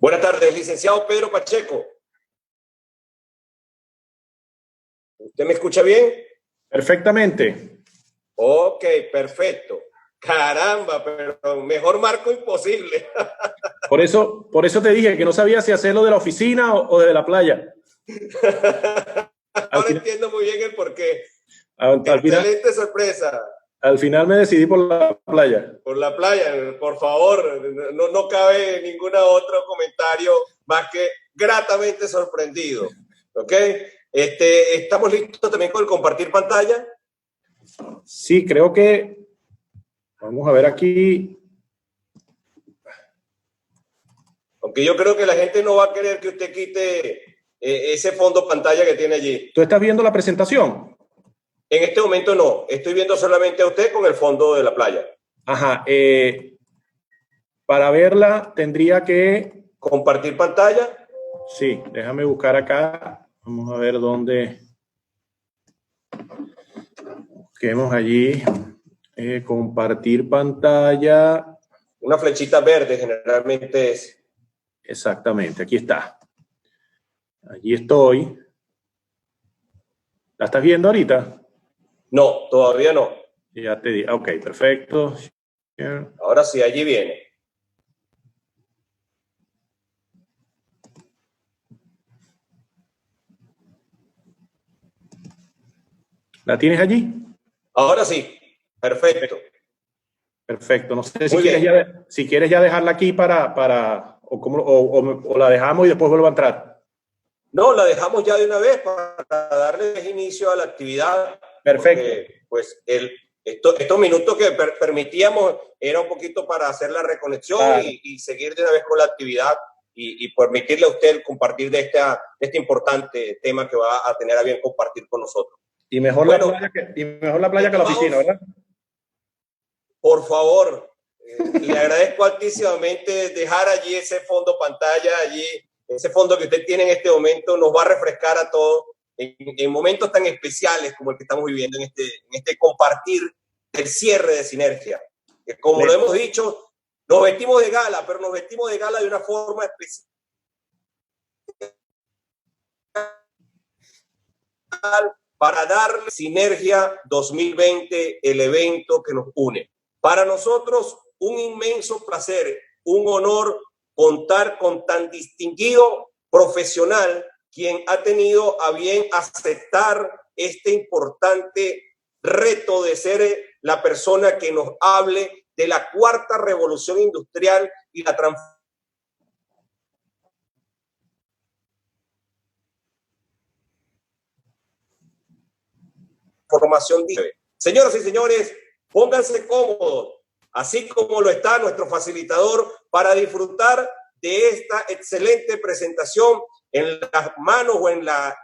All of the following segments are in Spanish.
Buenas tardes, licenciado Pedro Pacheco. ¿Usted me escucha bien? Perfectamente. Ok, perfecto. Caramba, pero mejor marco imposible. Por eso te dije que no sabía si hacerlo de la oficina o de la playa. Ahora entiendo muy bien el porqué. Excelente sorpresa. Al final me decidí por la playa. Por la playa, por favor. No cabe ningún otro comentario más que gratamente sorprendido. ¿Ok? ¿Estamos listos también con el compartir pantalla? Sí, creo que... Vamos a ver aquí. Aunque yo creo que la gente no va a querer que usted quite ese fondo pantalla que tiene allí. ¿Tú estás viendo la presentación? En este momento no. Estoy viendo solamente a usted con el fondo de la playa. Ajá. Para verla tendría que... ¿Compartir pantalla? Sí, déjame buscar acá. Vamos a ver dónde... Busquemos allí. Compartir pantalla. Una flechita verde generalmente es. Exactamente, aquí está. Allí estoy. ¿La estás viendo ahorita? No, todavía no. Ya te di. Ok, perfecto. Ahora sí, allí viene. ¿La tienes allí? Ahora sí. Perfecto. Perfecto. No sé si quieres ya dejarla aquí o la dejamos y después vuelvo a entrar. No, la dejamos ya de una vez para darle inicio a la actividad. Perfecto. Porque, pues, estos minutos que permitíamos era un poquito para hacer la reconexión, claro, y seguir de una vez con la actividad y permitirle a usted el compartir de este importante tema que va a tener a bien compartir con nosotros. Y mejor la playa que la oficina, ¿verdad? Por favor, le agradezco altísimamente dejar allí ese fondo pantalla, allí ese fondo que usted tiene en este momento nos va a refrescar a todos en momentos tan especiales como el que estamos viviendo en este compartir del cierre de Sinergia. Que como lo hemos dicho, nos vestimos de gala, pero nos vestimos de gala de una forma especial para darle Sinergia 2020, el evento que nos une. Para nosotros, un inmenso placer, un honor contar con tan distinguido profesional quien ha tenido a bien aceptar este importante reto de ser la persona que nos hable de la cuarta revolución industrial y la transformación. Señoras y señores, pónganse cómodos, así como lo está nuestro facilitador, para disfrutar de esta excelente presentación en las manos o en la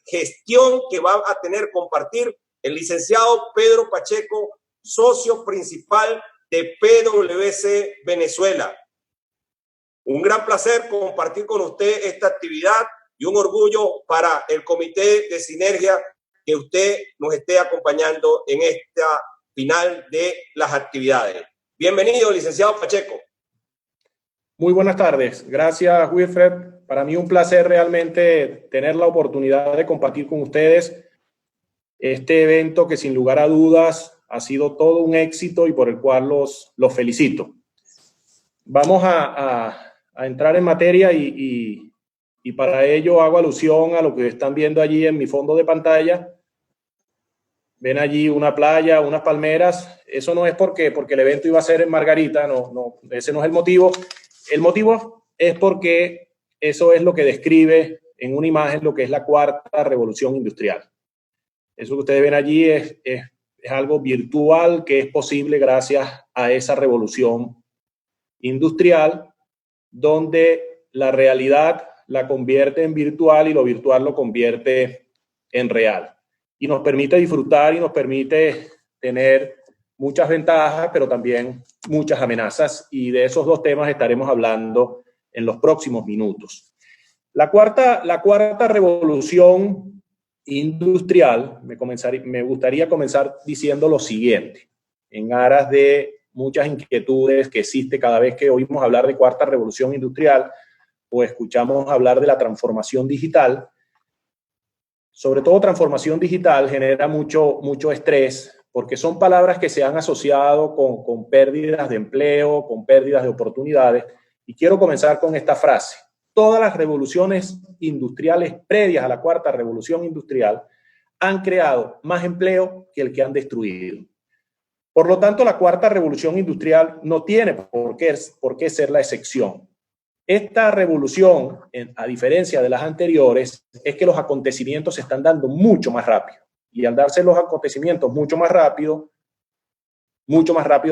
gestión que va a tener compartir el licenciado Pedro Pacheco, socio principal de PwC Venezuela. Un gran placer compartir con usted esta actividad y un orgullo para el Comité de Sinergia que usted nos esté acompañando en esta final de las actividades. Bienvenido, licenciado Pacheco. Muy buenas tardes. Gracias, Wilfred. Para mí un placer realmente tener la oportunidad de compartir con ustedes este evento que sin lugar a dudas ha sido todo un éxito y por el cual los felicito. Vamos a entrar en materia y para ello hago alusión a lo que están viendo allí en mi fondo de pantalla. Ven allí una playa, unas palmeras. Eso no es porque el evento iba a ser en Margarita, no, ese no es el motivo. El motivo es porque eso es lo que describe en una imagen lo que es la cuarta revolución industrial. Eso que ustedes ven allí es algo virtual que es posible gracias a esa revolución industrial, donde la realidad la convierte en virtual y lo virtual lo convierte en real. Y nos permite disfrutar y nos permite tener muchas ventajas, pero también muchas amenazas. Y de esos dos temas estaremos hablando en los próximos minutos. La cuarta revolución industrial, me gustaría comenzar diciendo lo siguiente, en aras de muchas inquietudes que existe cada vez que oímos hablar de cuarta revolución industrial o escuchamos hablar de la transformación digital. Sobre todo transformación digital genera mucho estrés porque son palabras que se han asociado con pérdidas de empleo, con pérdidas de oportunidades. Y quiero comenzar con esta frase. Todas las revoluciones industriales previas a la cuarta revolución industrial han creado más empleo que el que han destruido. Por lo tanto, la cuarta revolución industrial no tiene por qué ser la excepción. Esta revolución, a diferencia de las anteriores, es que los acontecimientos se están dando mucho más rápido. Y al darse los acontecimientos mucho más rápido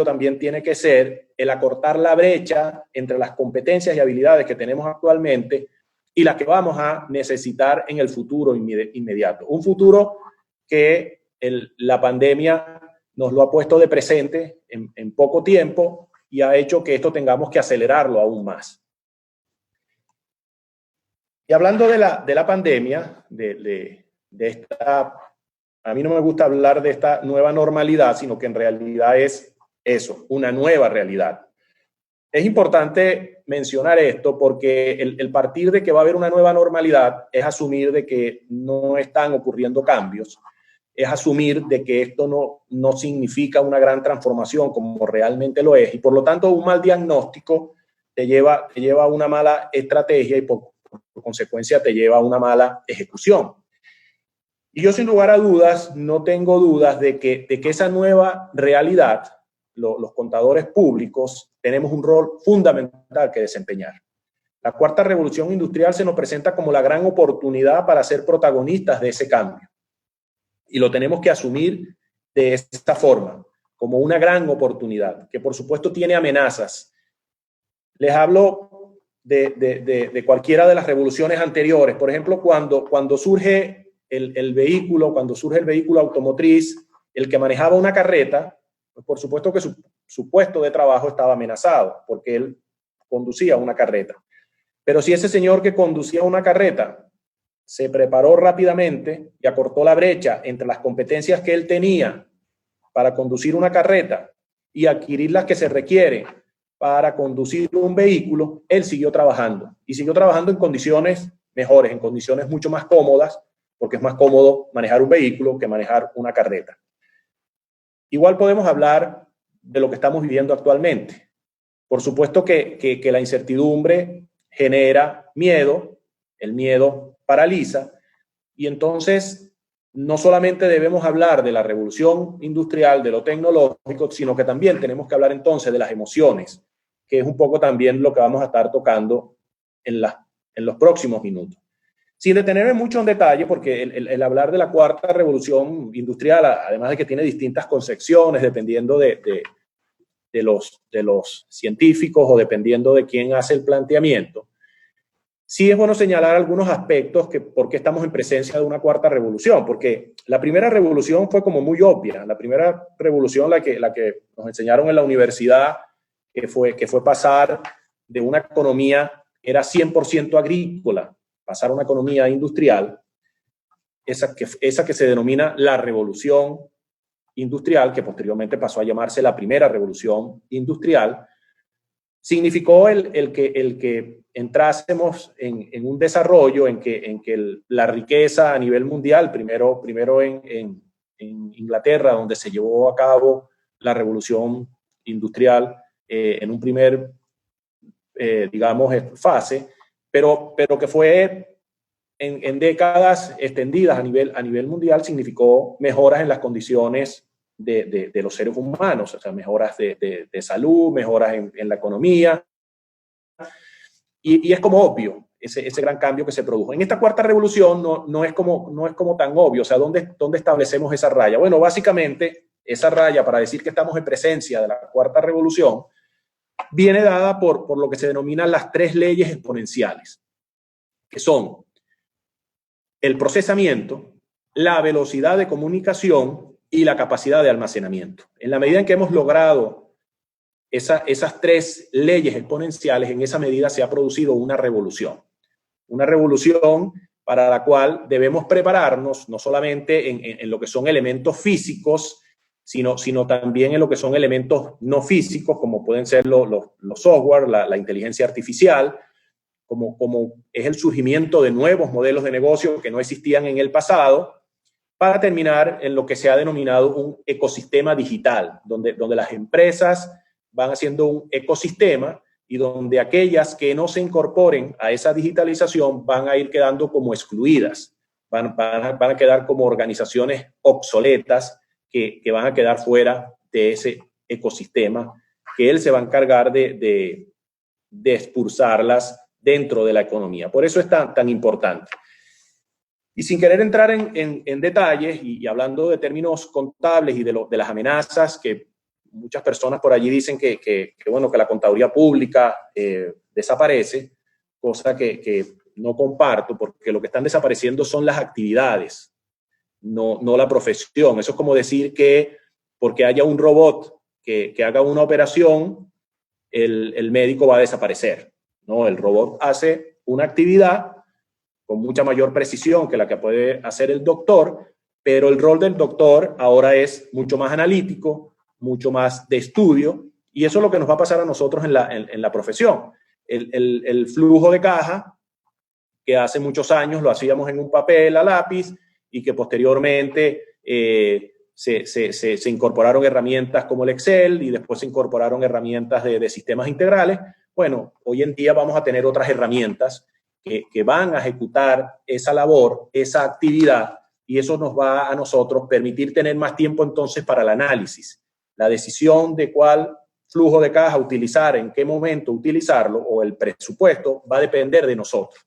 también tiene que ser el acortar la brecha entre las competencias y habilidades que tenemos actualmente y las que vamos a necesitar en el futuro inmediato. Un futuro que la pandemia nos lo ha puesto de presente en poco tiempo y ha hecho que esto tengamos que acelerarlo aún más. Y hablando de la pandemia, de esta, a mí no me gusta hablar de esta nueva normalidad, sino que en realidad es eso, una nueva realidad. Es importante mencionar esto porque el partir de que va a haber una nueva normalidad es asumir de que no están ocurriendo cambios, es asumir de que esto no significa una gran transformación como realmente lo es, y por lo tanto un mal diagnóstico te lleva a una mala estrategia y por consecuencia te lleva a una mala ejecución. Y yo sin lugar a dudas, no tengo dudas de que esa nueva realidad, los contadores públicos, tenemos un rol fundamental que desempeñar. La cuarta revolución industrial se nos presenta como la gran oportunidad para ser protagonistas de ese cambio. Y lo tenemos que asumir de esta forma, como una gran oportunidad, que por supuesto tiene amenazas. Les hablo de cualquiera de las revoluciones anteriores. Por ejemplo, cuando surge el vehículo automotriz, el que manejaba una carreta, pues por supuesto que su puesto de trabajo estaba amenazado, porque él conducía una carreta. Pero si ese señor que conducía una carreta se preparó rápidamente y acortó la brecha entre las competencias que él tenía para conducir una carreta y adquirir las que se requieren para conducir un vehículo, él siguió trabajando y siguió trabajando en condiciones mejores, en condiciones mucho más cómodas, porque es más cómodo manejar un vehículo que manejar una carreta. Igual podemos hablar de lo que estamos viviendo actualmente. Por supuesto que la incertidumbre genera miedo, el miedo paraliza, y entonces no solamente debemos hablar de la revolución industrial, de lo tecnológico, sino que también tenemos que hablar entonces de las emociones, que es un poco también lo que vamos a estar tocando en los próximos minutos. Sin detenerme mucho en detalle, porque el hablar de la cuarta revolución industrial, además de que tiene distintas concepciones, dependiendo de los científicos o dependiendo de quién hace el planteamiento, sí es bueno señalar algunos aspectos por qué estamos en presencia de una cuarta revolución, porque la primera revolución fue como muy obvia. La primera revolución, la que nos enseñaron en la universidad, que fue pasar de una economía que era 100% agrícola, pasar a una economía industrial, esa que se denomina la revolución industrial, que posteriormente pasó a llamarse la primera revolución industrial, significó el que entrásemos en un desarrollo en que la riqueza a nivel mundial, primero en Inglaterra, donde se llevó a cabo la revolución industrial en un primer, digamos, fase, pero que fue en décadas extendidas a nivel mundial, significó mejoras en las condiciones de los seres humanos, o sea, mejoras de salud, mejoras en la economía, y es como obvio ese gran cambio que se produjo. En esta cuarta revolución no es como tan obvio, o sea, ¿dónde establecemos esa raya? Bueno, básicamente esa raya, para decir que estamos en presencia de la cuarta revolución, viene dada por lo que se denominan las 3 leyes exponenciales, que son el procesamiento, la velocidad de comunicación y la capacidad de almacenamiento. En la medida en que hemos logrado esas 3 leyes exponenciales, en esa medida se ha producido una revolución para la cual debemos prepararnos no solamente en lo que son elementos físicos sino también en lo que son elementos no físicos, como pueden ser los software, la inteligencia artificial, como es el surgimiento de nuevos modelos de negocio que no existían en el pasado, para terminar en lo que se ha denominado un ecosistema digital, donde las empresas van haciendo un ecosistema y donde aquellas que no se incorporen a esa digitalización van a ir quedando como excluidas, van a quedar como organizaciones obsoletas que van a quedar fuera de ese ecosistema, que él se va a encargar de expulsarlas dentro de la economía. Por eso es tan importante. Y sin querer entrar en detalles y hablando de términos contables y de las amenazas que muchas personas por allí dicen que la contaduría pública desaparece, cosa que no comparto, porque lo que están desapareciendo son las actividades, no la profesión. Eso es como decir que porque haya un robot que haga una operación, el médico va a desaparecer. No, el robot hace una actividad con mucha mayor precisión que la que puede hacer el doctor, pero el rol del doctor ahora es mucho más analítico, mucho más de estudio, y eso es lo que nos va a pasar a nosotros en la profesión. El flujo de caja, que hace muchos años lo hacíamos en un papel a lápiz y que posteriormente se incorporaron herramientas como el Excel y después se incorporaron herramientas de sistemas integrales. Bueno, hoy en día vamos a tener otras herramientas que van a ejecutar esa labor, esa actividad, y eso nos va a nosotros permitir tener más tiempo entonces para el análisis. La decisión de cuál flujo de caja utilizar, en qué momento utilizarlo, o el presupuesto, va a depender de nosotros.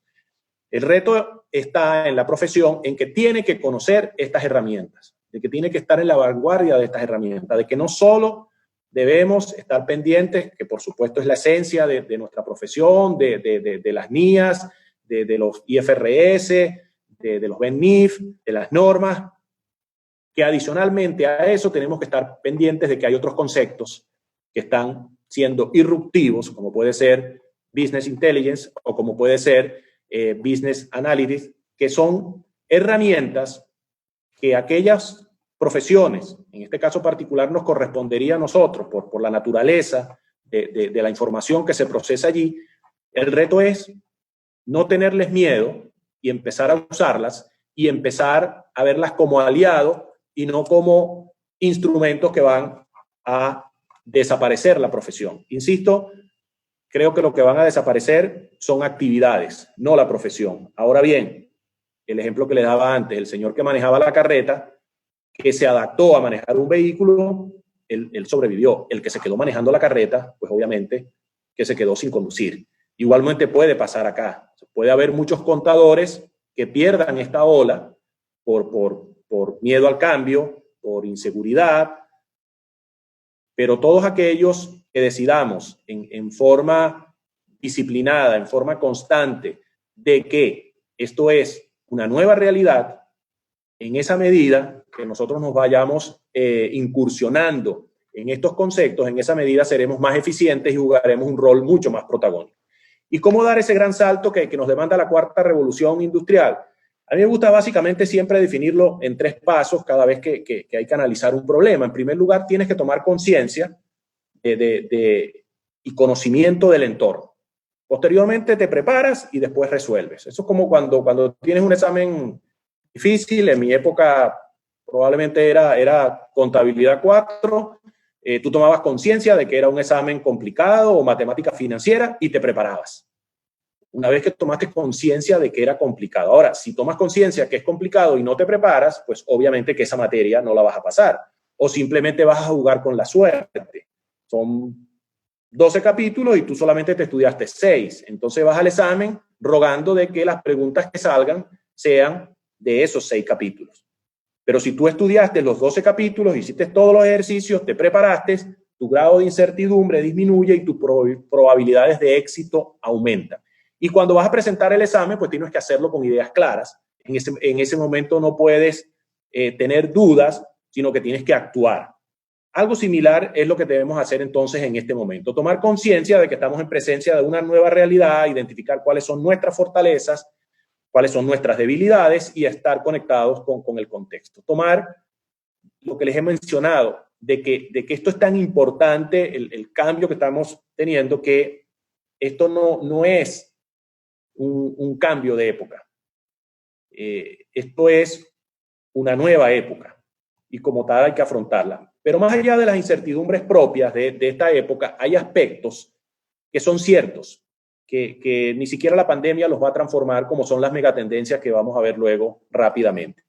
El reto está en la profesión en que tiene que conocer estas herramientas, de que tiene que estar en la vanguardia de estas herramientas, de que no solo debemos estar pendientes, que por supuesto es la esencia de nuestra profesión, de las NIAs, de los IFRS, de los BENIF, de las normas, que adicionalmente a eso tenemos que estar pendientes de que hay otros conceptos que están siendo irruptivos, como puede ser Business Intelligence o como puede ser Business Analytics, que son herramientas que aquellas profesiones, en este caso particular nos correspondería a nosotros por la naturaleza de la información que se procesa allí. El reto es no tenerles miedo y empezar a usarlas y empezar a verlas como aliados y no como instrumentos que van a desaparecer la profesión. Insisto, creo que lo que van a desaparecer son actividades, no la profesión. Ahora bien, el ejemplo que le daba antes, el señor que manejaba la carreta, que se adaptó a manejar un vehículo, él sobrevivió. El que se quedó manejando la carreta, pues obviamente que se quedó sin conducir. Igualmente puede pasar acá. Puede haber muchos contadores que pierdan esta ola por miedo al cambio, por inseguridad, pero todos aquellos que decidamos en forma disciplinada, en forma constante, de que esto es una nueva realidad, en esa medida que nosotros nos vayamos incursionando en estos conceptos, en esa medida seremos más eficientes y jugaremos un rol mucho más protagónico. ¿Y cómo dar ese gran salto que nos demanda la cuarta revolución industrial? A mí me gusta básicamente siempre definirlo en 3 pasos cada vez que hay que analizar un problema. En primer lugar, tienes que tomar conciencia y conocimiento del entorno. Posteriormente te preparas y después resuelves. Eso es como cuando tienes un examen difícil. En mi época probablemente era contabilidad 4. Tú tomabas conciencia de que era un examen complicado o matemática financiera y te preparabas. Una vez que tomaste conciencia de que era complicado. Ahora, si tomas conciencia que es complicado y no te preparas, pues obviamente que esa materia no la vas a pasar. O simplemente vas a jugar con la suerte. Son 12 capítulos y tú solamente te estudiaste 6. Entonces vas al examen rogando de que las preguntas que salgan sean de esos 6 capítulos. Pero si tú estudiaste los 12 capítulos, hiciste todos los ejercicios, te preparaste, tu grado de incertidumbre disminuye y tus probabilidades de éxito aumentan. Y cuando vas a presentar el examen, pues tienes que hacerlo con ideas claras. En ese momento no puedes tener dudas, sino que tienes que actuar. Algo similar es lo que debemos hacer entonces en este momento. Tomar conciencia de que estamos en presencia de una nueva realidad, identificar cuáles son nuestras fortalezas, cuáles son nuestras debilidades y estar conectados con el contexto. Tomar lo que les he mencionado, de que esto es tan importante, el cambio que estamos teniendo, que esto no es un cambio de época. Esto es una nueva época y como tal hay que afrontarla. Pero más allá de las incertidumbres propias de esta época, hay aspectos que son ciertos, que ni siquiera la pandemia los va a transformar, como son las megatendencias que vamos a ver luego rápidamente.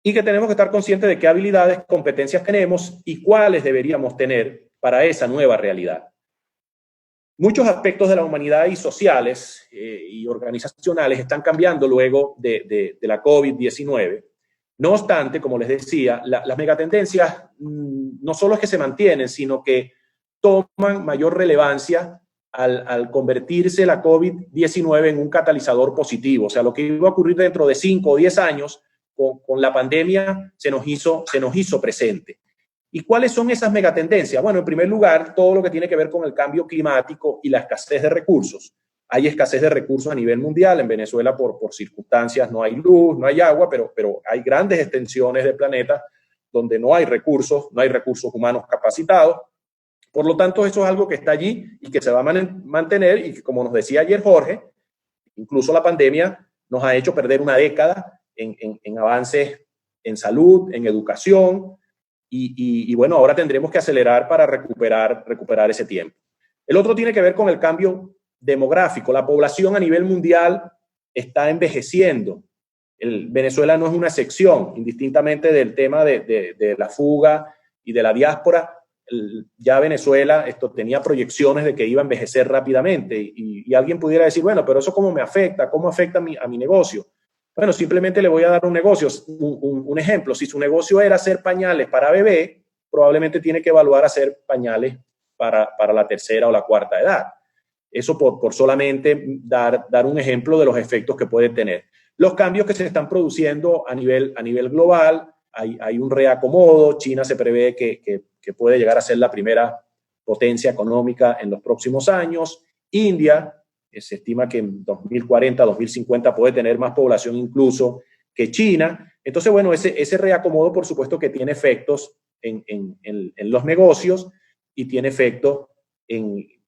Y que tenemos que estar conscientes de qué habilidades, competencias tenemos y cuáles deberíamos tener para esa nueva realidad. Muchos aspectos de la humanidad y sociales y organizacionales están cambiando luego de la COVID-19. No obstante, como les decía, las megatendencias no solo es que se mantienen, sino que toman mayor relevancia al convertirse la COVID-19 en un catalizador positivo. O sea, lo que iba a ocurrir dentro de 5 o 10 años con la pandemia se nos hizo presente. ¿Y cuáles son esas megatendencias? Bueno, en primer lugar, todo lo que tiene que ver con el cambio climático y la escasez de recursos. Hay escasez de recursos a nivel mundial. En Venezuela, por circunstancias, no hay luz, no hay agua, pero hay grandes extensiones del planeta donde no hay recursos humanos capacitados. Por lo tanto, eso es algo que está allí y que se va a mantener y que, como nos decía ayer Jorge, incluso la pandemia nos ha hecho perder una década en avances en salud, en educación, y bueno, ahora tendremos que acelerar para recuperar ese tiempo. El otro tiene que ver con el cambio demográfico. La población a nivel mundial está envejeciendo. Venezuela no es una excepción, indistintamente del tema de la fuga y de la diáspora. Ya Venezuela tenía proyecciones de que iba a envejecer rápidamente y alguien pudiera decir, bueno, pero eso ¿cómo me afecta? ¿Cómo afecta a mi negocio? Bueno, simplemente le voy a dar un ejemplo. Si su negocio era hacer pañales para bebé, probablemente tiene que evaluar hacer pañales para la tercera o la cuarta edad. Eso por solamente dar un ejemplo de los efectos que puede tener. Los cambios que se están produciendo a nivel global, hay un reacomodo. China se prevé que puede llegar a ser la primera potencia económica en los próximos años. India, se estima que en 2040, 2050 puede tener más población incluso que China. Entonces, bueno, ese reacomodo, por supuesto, que tiene efectos en los negocios y tiene efectos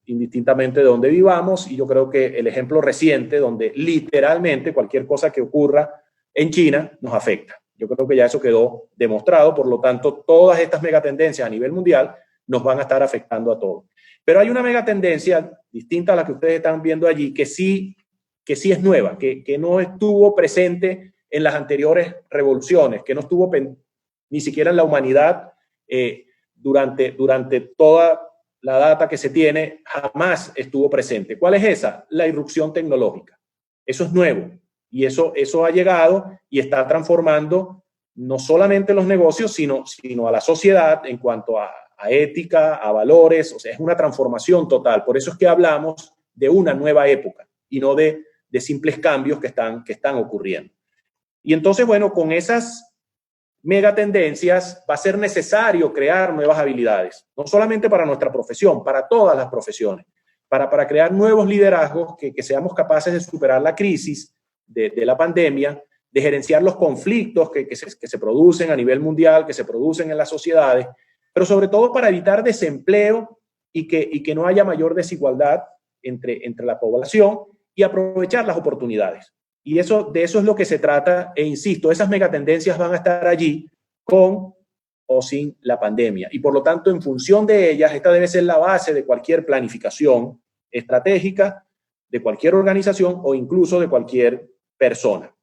indistintamente de donde vivamos. Y yo creo que el ejemplo reciente, donde literalmente cualquier cosa que ocurra en China nos afecta. Yo creo que ya eso quedó demostrado. Por lo tanto, todas estas megatendencias a nivel mundial nos van a estar afectando a todos. Pero hay una megatendencia distinta a la que ustedes están viendo allí, que sí es nueva, que no estuvo presente en las anteriores revoluciones, que no estuvo ni siquiera en la humanidad durante toda la data que se tiene, jamás estuvo presente. ¿Cuál es esa? La irrupción tecnológica. Eso es nuevo y eso ha llegado y está transformando no solamente los negocios, sino a la sociedad en cuanto a ética, a valores. O sea, es una transformación total. Por eso es que hablamos de una nueva época y no de simples cambios que están ocurriendo. Y entonces, bueno, con esas megatendencias va a ser necesario crear nuevas habilidades, no solamente para nuestra profesión, para todas las profesiones, para crear nuevos liderazgos que seamos capaces de superar la crisis de la pandemia, de gerenciar los conflictos que se producen a nivel mundial, que se producen en las sociedades, pero sobre todo para evitar desempleo y que no haya mayor desigualdad entre la población y aprovechar las oportunidades. Y de eso es lo que se trata, e insisto, esas megatendencias van a estar allí con o sin la pandemia. Y por lo tanto, en función de ellas, esta debe ser la base de cualquier planificación estratégica, de cualquier organización o incluso de cualquier persona.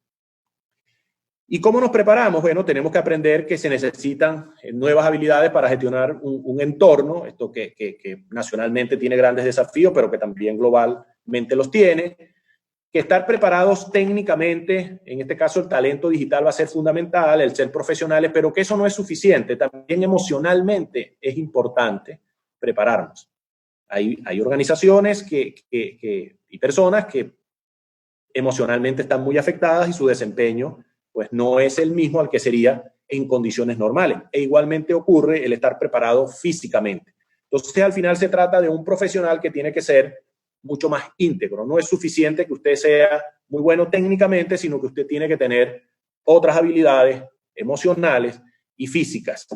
¿Y cómo nos preparamos? Bueno, tenemos que aprender que se necesitan nuevas habilidades para gestionar un entorno, esto que nacionalmente tiene grandes desafíos, pero que también globalmente los tiene. Que estar preparados técnicamente, en este caso el talento digital va a ser fundamental, el ser profesionales, pero que eso no es suficiente. También emocionalmente es importante prepararnos. Hay organizaciones y personas que emocionalmente están muy afectadas y su desempeño pues no es el mismo al que sería en condiciones normales. E igualmente ocurre el estar preparado físicamente. Entonces, al final se trata de un profesional que tiene que ser mucho más íntegro. No es suficiente que usted sea muy bueno técnicamente, sino que usted tiene que tener otras habilidades emocionales y físicas.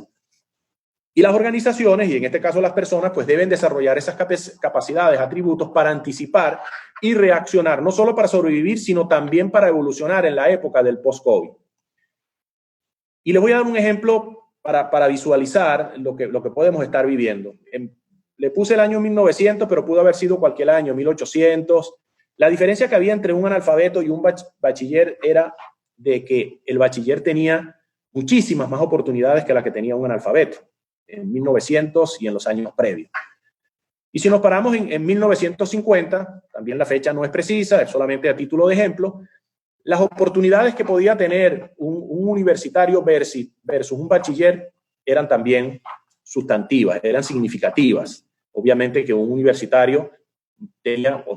Y las organizaciones, y en este caso las personas, pues deben desarrollar esas capacidades, atributos para anticipar y reaccionar, no solo para sobrevivir, sino también para evolucionar en la época del post-COVID. Y les voy a dar un ejemplo para visualizar lo que podemos estar viviendo. Le puse el año 1900, pero pudo haber sido cualquier año, 1800. La diferencia que había entre un analfabeto y un bachiller era de que el bachiller tenía muchísimas más oportunidades que las que tenía un analfabeto en 1900 y en los años previos. Y si nos paramos en 1950, también la fecha no es precisa, es solamente a título de ejemplo, las oportunidades que podía tener un universitario versus un bachiller eran también sustantivas, eran significativas. Obviamente que un universitario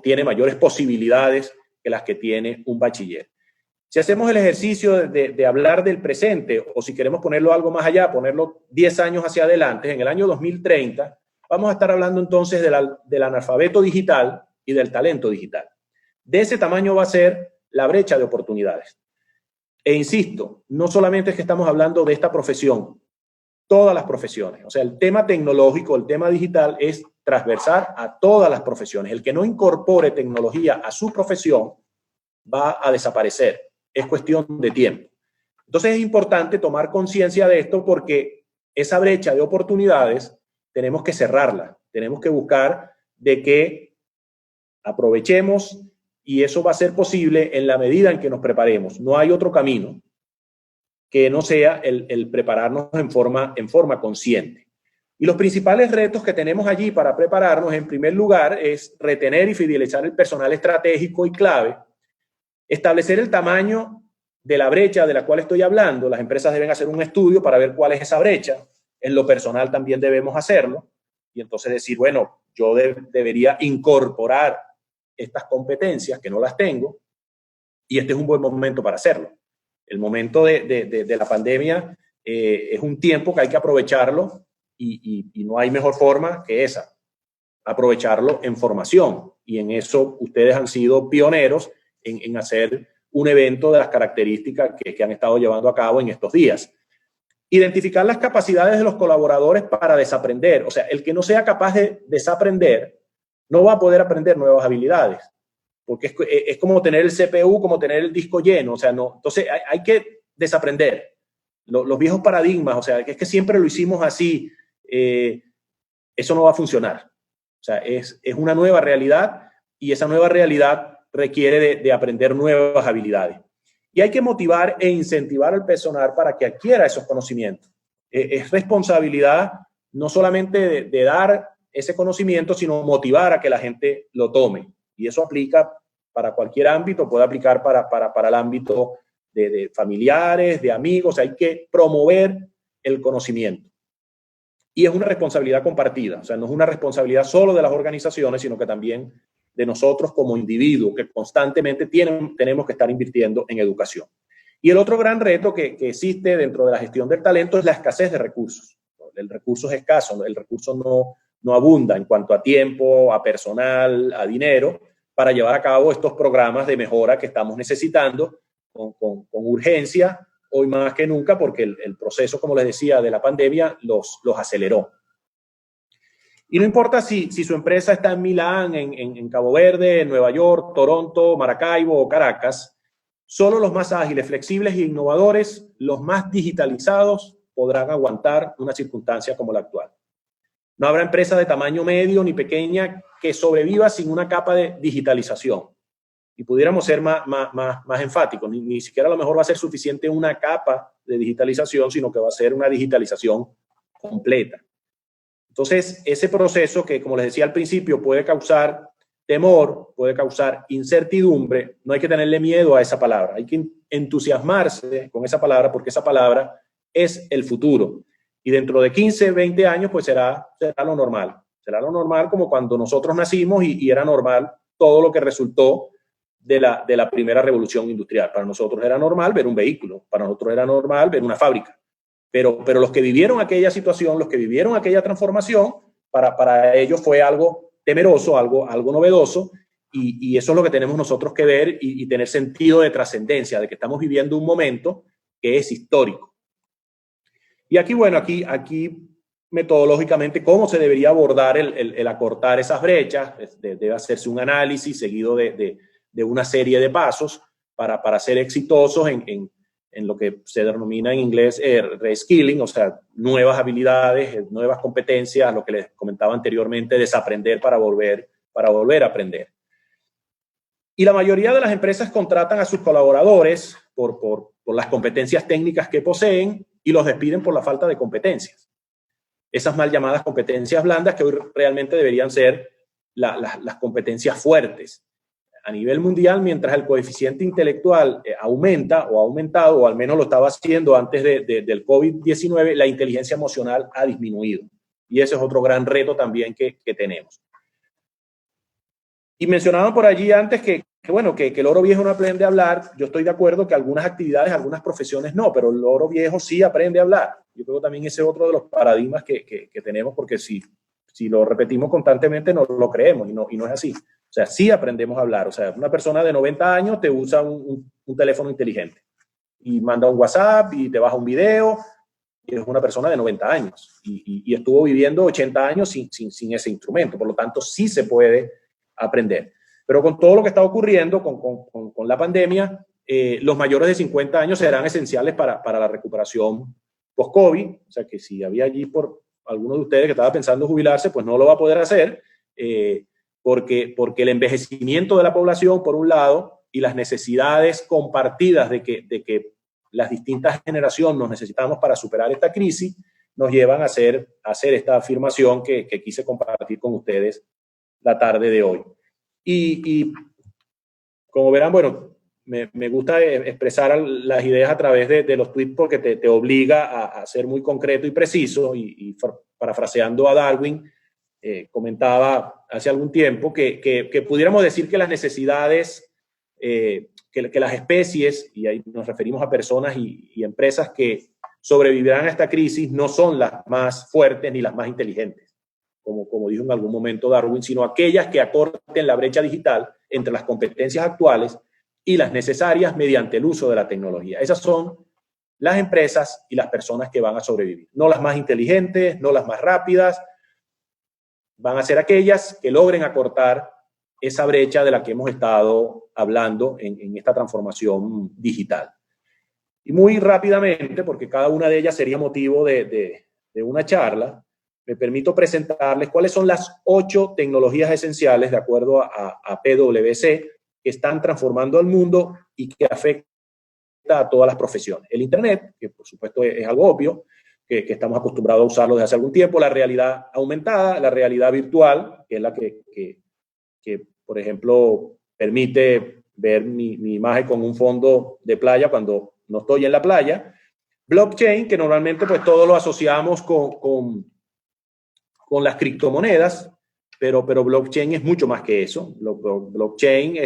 tiene mayores posibilidades que las que tiene un bachiller. Si hacemos el ejercicio de hablar del presente, o si queremos ponerlo algo más allá, ponerlo 10 años hacia adelante, en el año 2030, vamos a estar hablando entonces del analfabeto digital y del talento digital. De ese tamaño va a ser la brecha de oportunidades. E insisto, no solamente es que estamos hablando de esta profesión, todas las profesiones. O sea, el tema tecnológico, el tema digital es transversal a todas las profesiones. El que no incorpore tecnología a su profesión va a desaparecer. Es cuestión de tiempo. Entonces es importante tomar conciencia de esto porque esa brecha de oportunidades tenemos que cerrarla. Tenemos que buscar de que aprovechemos y eso va a ser posible en la medida en que nos preparemos. No hay otro camino que no sea el prepararnos en forma consciente. Y los principales retos que tenemos allí para prepararnos, en primer lugar, es retener y fidelizar el personal estratégico y clave, establecer el tamaño de la brecha de la cual estoy hablando. Las empresas deben hacer un estudio para ver cuál es esa brecha. En lo personal también debemos hacerlo. Y entonces decir, bueno, yo debería incorporar estas competencias que no las tengo y este es un buen momento para hacerlo. El momento de la pandemia es un tiempo que hay que aprovecharlo y no hay mejor forma que esa, aprovecharlo en formación. Y en eso ustedes han sido pioneros en hacer un evento de las características que han estado llevando a cabo en estos días. Identificar las capacidades de los colaboradores para desaprender. O sea, el que no sea capaz de desaprender no va a poder aprender nuevas habilidades. Porque es como tener el CPU, como tener el disco lleno. O sea, no. Entonces hay que desaprender los viejos paradigmas. O sea, es que siempre lo hicimos así. Eso no va a funcionar. O sea, es una nueva realidad y esa nueva realidad requiere de aprender nuevas habilidades. Y hay que motivar e incentivar al personal para que adquiera esos conocimientos. Es responsabilidad no solamente de dar ese conocimiento, sino motivar a que la gente lo tome. Y eso aplica para cualquier ámbito, puede aplicar para el ámbito de familiares, de amigos. Hay que promover el conocimiento. Y es una responsabilidad compartida. O sea, no es una responsabilidad solo de las organizaciones, sino que también de nosotros como individuos que constantemente tenemos que estar invirtiendo en educación. Y el otro gran reto que existe dentro de la gestión del talento es la escasez de recursos. El recurso es escaso, el recurso no abunda en cuanto a tiempo, a personal, a dinero, para llevar a cabo estos programas de mejora que estamos necesitando con urgencia, hoy más que nunca, porque el proceso, como les decía, de la pandemia los aceleró. Y no importa si su empresa está en Milán, en Cabo Verde, en Nueva York, Toronto, Maracaibo o Caracas, solo los más ágiles, flexibles e innovadores, los más digitalizados, podrán aguantar una circunstancia como la actual. No habrá empresa de tamaño medio ni pequeña que sobreviva sin una capa de digitalización. Y pudiéramos ser más enfáticos, ni siquiera a lo mejor va a ser suficiente una capa de digitalización, sino que va a ser una digitalización completa. Entonces, ese proceso que, como les decía al principio, puede causar temor, puede causar incertidumbre, no hay que tenerle miedo a esa palabra, hay que entusiasmarse con esa palabra porque esa palabra es el futuro. Y dentro de 15, 20 años, pues será lo normal. Será lo normal como cuando nosotros nacimos y era normal todo lo que resultó de la primera revolución industrial. Para nosotros era normal ver un vehículo, para nosotros era normal ver una fábrica. Pero los que vivieron aquella situación, los que vivieron aquella transformación, para ellos fue algo temeroso, algo novedoso, y eso es lo que tenemos nosotros que ver y tener sentido de trascendencia, de que estamos viviendo un momento que es histórico. Y aquí, bueno, aquí metodológicamente cómo se debería abordar el acortar esas brechas. Debe hacerse un análisis seguido de una serie de pasos para ser exitosos en lo que se denomina en inglés reskilling, o sea, nuevas habilidades, nuevas competencias, lo que les comentaba anteriormente, desaprender para volver a aprender. Y la mayoría de las empresas contratan a sus colaboradores por las competencias técnicas que poseen y los despiden por la falta de competencias. Esas mal llamadas competencias blandas que hoy realmente deberían ser las competencias fuertes. A nivel mundial, mientras el coeficiente intelectual aumenta o ha aumentado, o al menos lo estaba haciendo antes del COVID-19, la inteligencia emocional ha disminuido. Y ese es otro gran reto también que tenemos. Y mencionaban por allí antes que el oro viejo no aprende a hablar. Yo estoy de acuerdo que algunas actividades, algunas profesiones no, pero el oro viejo sí aprende a hablar. Yo creo que también ese es otro de los paradigmas que tenemos, porque si lo repetimos constantemente no lo creemos y no es así. O sea, sí aprendemos a hablar. O sea, una persona de 90 años te usa un teléfono inteligente y manda un WhatsApp y te baja un video. Y es una persona de 90 años y estuvo viviendo 80 años sin ese instrumento. Por lo tanto, sí se puede aprender. Pero con todo lo que está ocurriendo con la pandemia, los mayores de 50 años serán esenciales para la recuperación post-COVID. O sea, que si había allí por alguno de ustedes que estaba pensando jubilarse, pues no lo va a poder hacer. Porque el envejecimiento de la población, por un lado, y las necesidades compartidas de que las distintas generaciones nos necesitamos para superar esta crisis, nos llevan a hacer esta afirmación que quise compartir con ustedes la tarde de hoy. Y como verán, bueno, me gusta expresar las ideas a través de los tweets porque te obliga a ser muy concreto y preciso. Y parafraseando a Darwin, comentaba hace algún tiempo que pudiéramos decir que las necesidades, que las especies, y ahí nos referimos a personas y empresas que sobrevivirán a esta crisis, no son las más fuertes ni las más inteligentes, como dijo en algún momento Darwin, sino aquellas que acorten la brecha digital entre las competencias actuales y las necesarias mediante el uso de la tecnología. Esas son las empresas y las personas que van a sobrevivir. No las más inteligentes, no las más rápidas, van a ser aquellas que logren acortar esa brecha de la que hemos estado hablando en esta transformación digital. Y muy rápidamente, porque cada una de ellas sería motivo de una charla, me permito presentarles cuáles son las 8 tecnologías esenciales, de acuerdo a PwC, que están transformando al mundo y que afecta a todas las profesiones. El Internet, que por supuesto es algo obvio, que estamos acostumbrados a usarlo desde hace algún tiempo, la realidad aumentada, la realidad virtual, que es la que por ejemplo, permite ver mi imagen con un fondo de playa cuando no estoy en la playa. Blockchain, que normalmente pues todos lo asociamos con las criptomonedas, pero blockchain es mucho más que eso. Blockchain,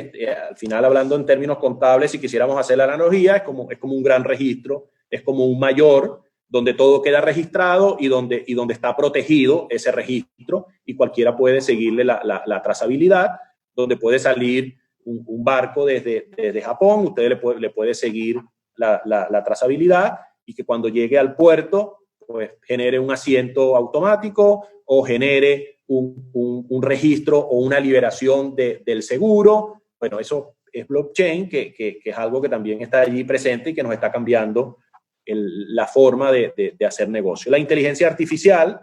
al final, hablando en términos contables, si quisiéramos hacer la analogía, es como un gran registro, es como un mayor, donde todo queda registrado y donde está protegido ese registro y cualquiera puede seguirle la trazabilidad, donde puede salir un barco desde Japón, usted le puede seguir la trazabilidad y que cuando llegue al puerto pues genere un asiento automático o genere un registro o una liberación del seguro. Bueno, eso es blockchain, que es algo que también está allí presente y que nos está cambiando la forma de hacer negocio. La inteligencia artificial,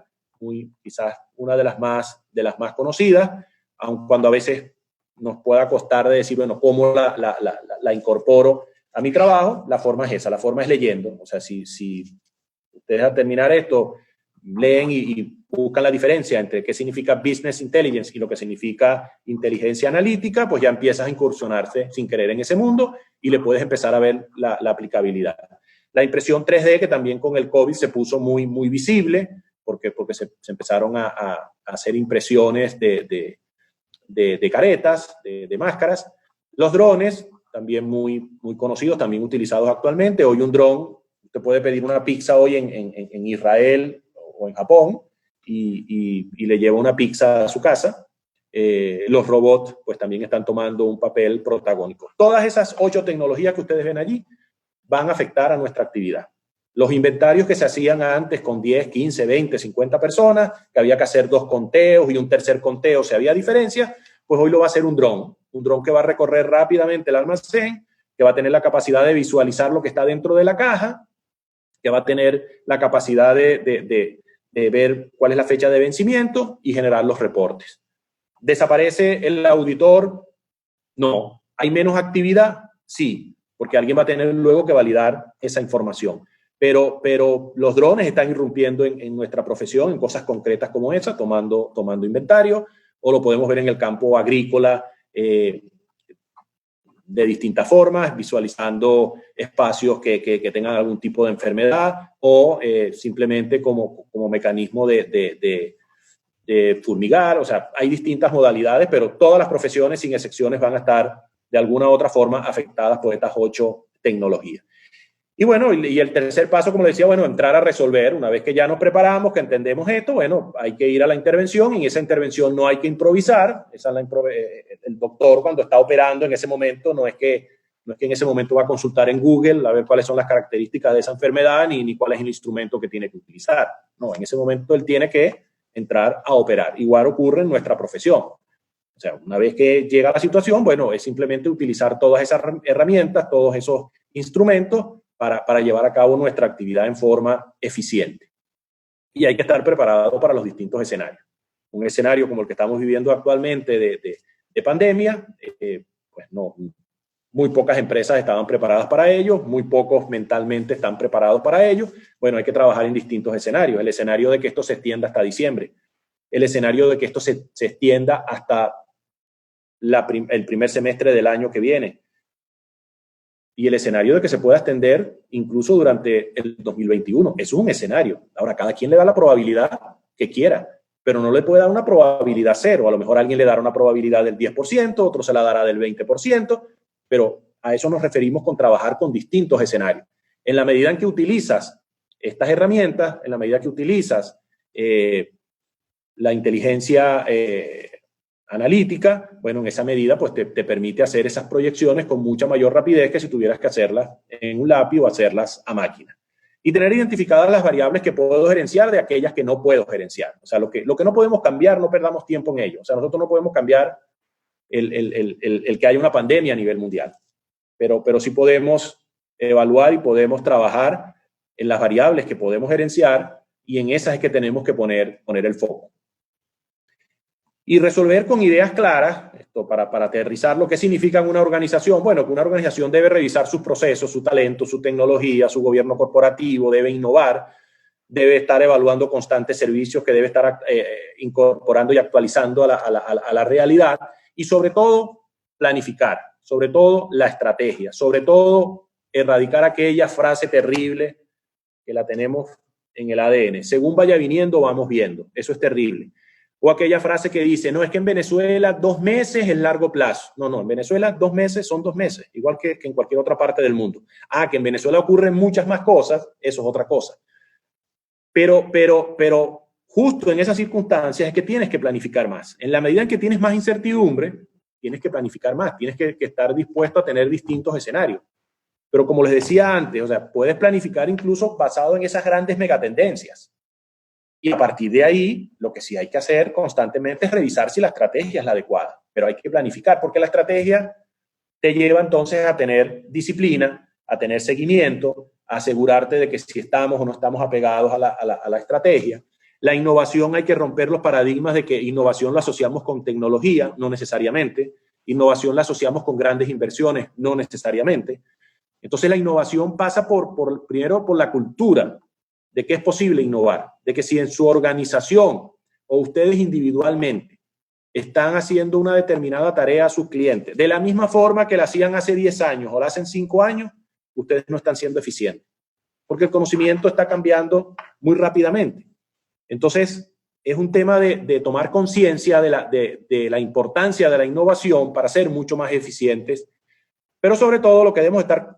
quizás una de las más conocidas, aun cuando a veces nos pueda costar de decir, bueno, ¿cómo la incorporo a mi trabajo? La forma es esa, la forma es leyendo. O sea, si ustedes al terminar esto leen y buscan la diferencia entre qué significa business intelligence y lo que significa inteligencia analítica, pues ya empiezas a incursionarse sin querer en ese mundo y le puedes empezar a ver la aplicabilidad. La impresión 3D, que también con el COVID se puso muy, muy visible, porque se empezaron a hacer impresiones de caretas, de máscaras. Los drones, también muy, muy conocidos, también utilizados actualmente. Hoy un dron, usted puede pedir una pizza hoy en Israel o en Japón y le lleva una pizza a su casa. Los robots pues también están tomando un papel protagónico. Todas esas 8 tecnologías que ustedes ven allí van a afectar a nuestra actividad. Los inventarios que se hacían antes con 10, 15, 20, 50 personas, que había que hacer 2 conteos y un tercer conteo si había diferencia, pues hoy lo va a hacer un dron que va a recorrer rápidamente el almacén, que va a tener la capacidad de visualizar lo que está dentro de la caja, que va a tener la capacidad de ver cuál es la fecha de vencimiento y generar los reportes. ¿Desaparece el auditor? No. ¿Hay menos actividad? Sí, porque alguien va a tener luego que validar esa información. Pero los drones están irrumpiendo en nuestra profesión, en cosas concretas como esa, tomando inventario, o lo podemos ver en el campo agrícola de distintas formas, visualizando espacios que tengan algún tipo de enfermedad o simplemente como mecanismo de fumigar. O sea, hay distintas modalidades, pero todas las profesiones, sin excepciones, van a estar de alguna u otra forma afectadas por estas 8 tecnologías. Y bueno, y el tercer paso, como le decía, bueno, entrar a resolver. Una vez que ya nos preparamos, que entendemos esto, bueno, hay que ir a la intervención, y en esa intervención no hay que improvisar. El doctor, cuando está operando en ese momento, no es que en ese momento va a consultar en Google a ver cuáles son las características de esa enfermedad, ni cuál es el instrumento que tiene que utilizar. No, en ese momento él tiene que entrar a operar. Igual ocurre en nuestra profesión. O sea, una vez que llega la situación, bueno, es simplemente utilizar todas esas herramientas, todos esos instrumentos para llevar a cabo nuestra actividad en forma eficiente. Y hay que estar preparado para los distintos escenarios. Un escenario como el que estamos viviendo actualmente de pandemia, pues no, muy pocas empresas estaban preparadas para ello, muy pocos mentalmente están preparados para ello. Bueno, hay que trabajar en distintos escenarios. El escenario de que esto se extienda hasta diciembre. El escenario de que esto se extienda hasta el primer semestre del año que viene. Y el escenario de que se pueda extender incluso durante el 2021. Eso es un escenario. Ahora, cada quien le da la probabilidad que quiera, pero no le puede dar una probabilidad cero. A lo mejor alguien le dará una probabilidad del 10%, otro se la dará del 20%, pero a eso nos referimos con trabajar con distintos escenarios. En la medida en que utilizas estas herramientas, en la medida que utilizas la inteligencia analítica, bueno, en esa medida pues te permite hacer esas proyecciones con mucha mayor rapidez que si tuvieras que hacerlas en un lápiz o hacerlas a máquina. Y tener identificadas las variables que puedo gerenciar de aquellas que no puedo gerenciar. O sea, lo que no podemos cambiar, no perdamos tiempo en ello. O sea, nosotros no podemos cambiar el que haya una pandemia a nivel mundial, pero sí podemos evaluar y podemos trabajar en las variables que podemos gerenciar, y en esas es que tenemos que poner el foco. Y resolver con ideas claras, esto para aterrizar lo que significa una organización. Bueno, que una organización debe revisar sus procesos, su talento, su tecnología, su gobierno corporativo, debe innovar, debe estar evaluando constantes servicios, que debe estar incorporando y actualizando a la realidad, y sobre todo planificar, sobre todo la estrategia, sobre todo erradicar aquella frase terrible que la tenemos en el ADN. Según vaya viniendo, vamos viendo. Eso es terrible. O aquella frase que dice, no, es que en Venezuela 2 meses es largo plazo. No, en Venezuela 2 meses son 2 meses, igual que en cualquier otra parte del mundo. Que en Venezuela ocurren muchas más cosas, eso es otra cosa. Pero justo en esas circunstancias es que tienes que planificar más. En la medida en que tienes más incertidumbre, tienes que planificar más, tienes que estar dispuesto a tener distintos escenarios. Pero como les decía antes, o sea, puedes planificar incluso basado en esas grandes megatendencias. Y a partir de ahí, lo que sí hay que hacer constantemente es revisar si la estrategia es la adecuada. Pero hay que planificar, porque la estrategia te lleva entonces a tener disciplina, a tener seguimiento, a asegurarte de que si estamos o no estamos apegados a la estrategia. La innovación, hay que romper los paradigmas de que innovación lo asociamos con tecnología, no necesariamente. Innovación la asociamos con grandes inversiones, no necesariamente. Entonces la innovación pasa primero por la cultura de que es posible innovar, de que si en su organización o ustedes individualmente están haciendo una determinada tarea a sus clientes, de la misma forma que la hacían hace 10 años o la hacen 5 años, ustedes no están siendo eficientes, porque el conocimiento está cambiando muy rápidamente. Entonces, es un tema de tomar conciencia de la importancia de la innovación para ser mucho más eficientes, pero sobre todo lo que debemos estar,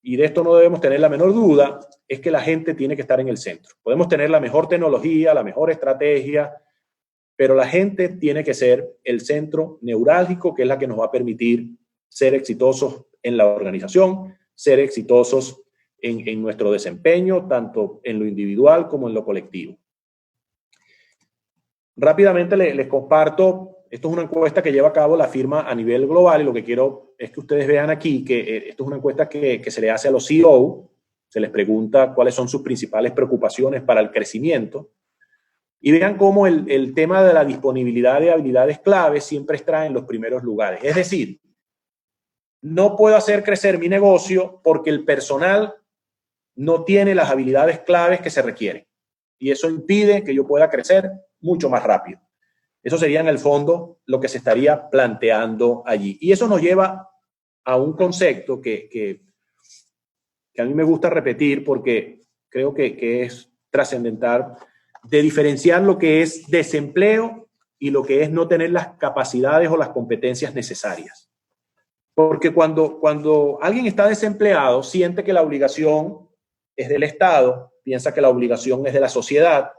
y de esto no debemos tener la menor duda, es que la gente tiene que estar en el centro. Podemos tener la mejor tecnología, la mejor estrategia, pero la gente tiene que ser el centro neurálgico, que es la que nos va a permitir ser exitosos en la organización, ser exitosos en nuestro desempeño, tanto en lo individual como en lo colectivo. Rápidamente les comparto, esto es una encuesta que lleva a cabo la firma a nivel global y lo que quiero es que ustedes vean aquí que esto es una encuesta que se le hace a los CEO, se les pregunta cuáles son sus principales preocupaciones para el crecimiento y vean cómo el tema de la disponibilidad de habilidades claves siempre está en los primeros lugares. Es decir, no puedo hacer crecer mi negocio porque el personal no tiene las habilidades claves que se requieren y eso impide que yo pueda crecer mucho más rápido. Eso sería en el fondo lo que se estaría planteando allí. Y eso nos lleva a un concepto que a mí me gusta repetir porque creo que es trascendental, de diferenciar lo que es desempleo y lo que es no tener las capacidades o las competencias necesarias. Porque cuando alguien está desempleado, siente que la obligación es del Estado, piensa que la obligación es de la sociedad,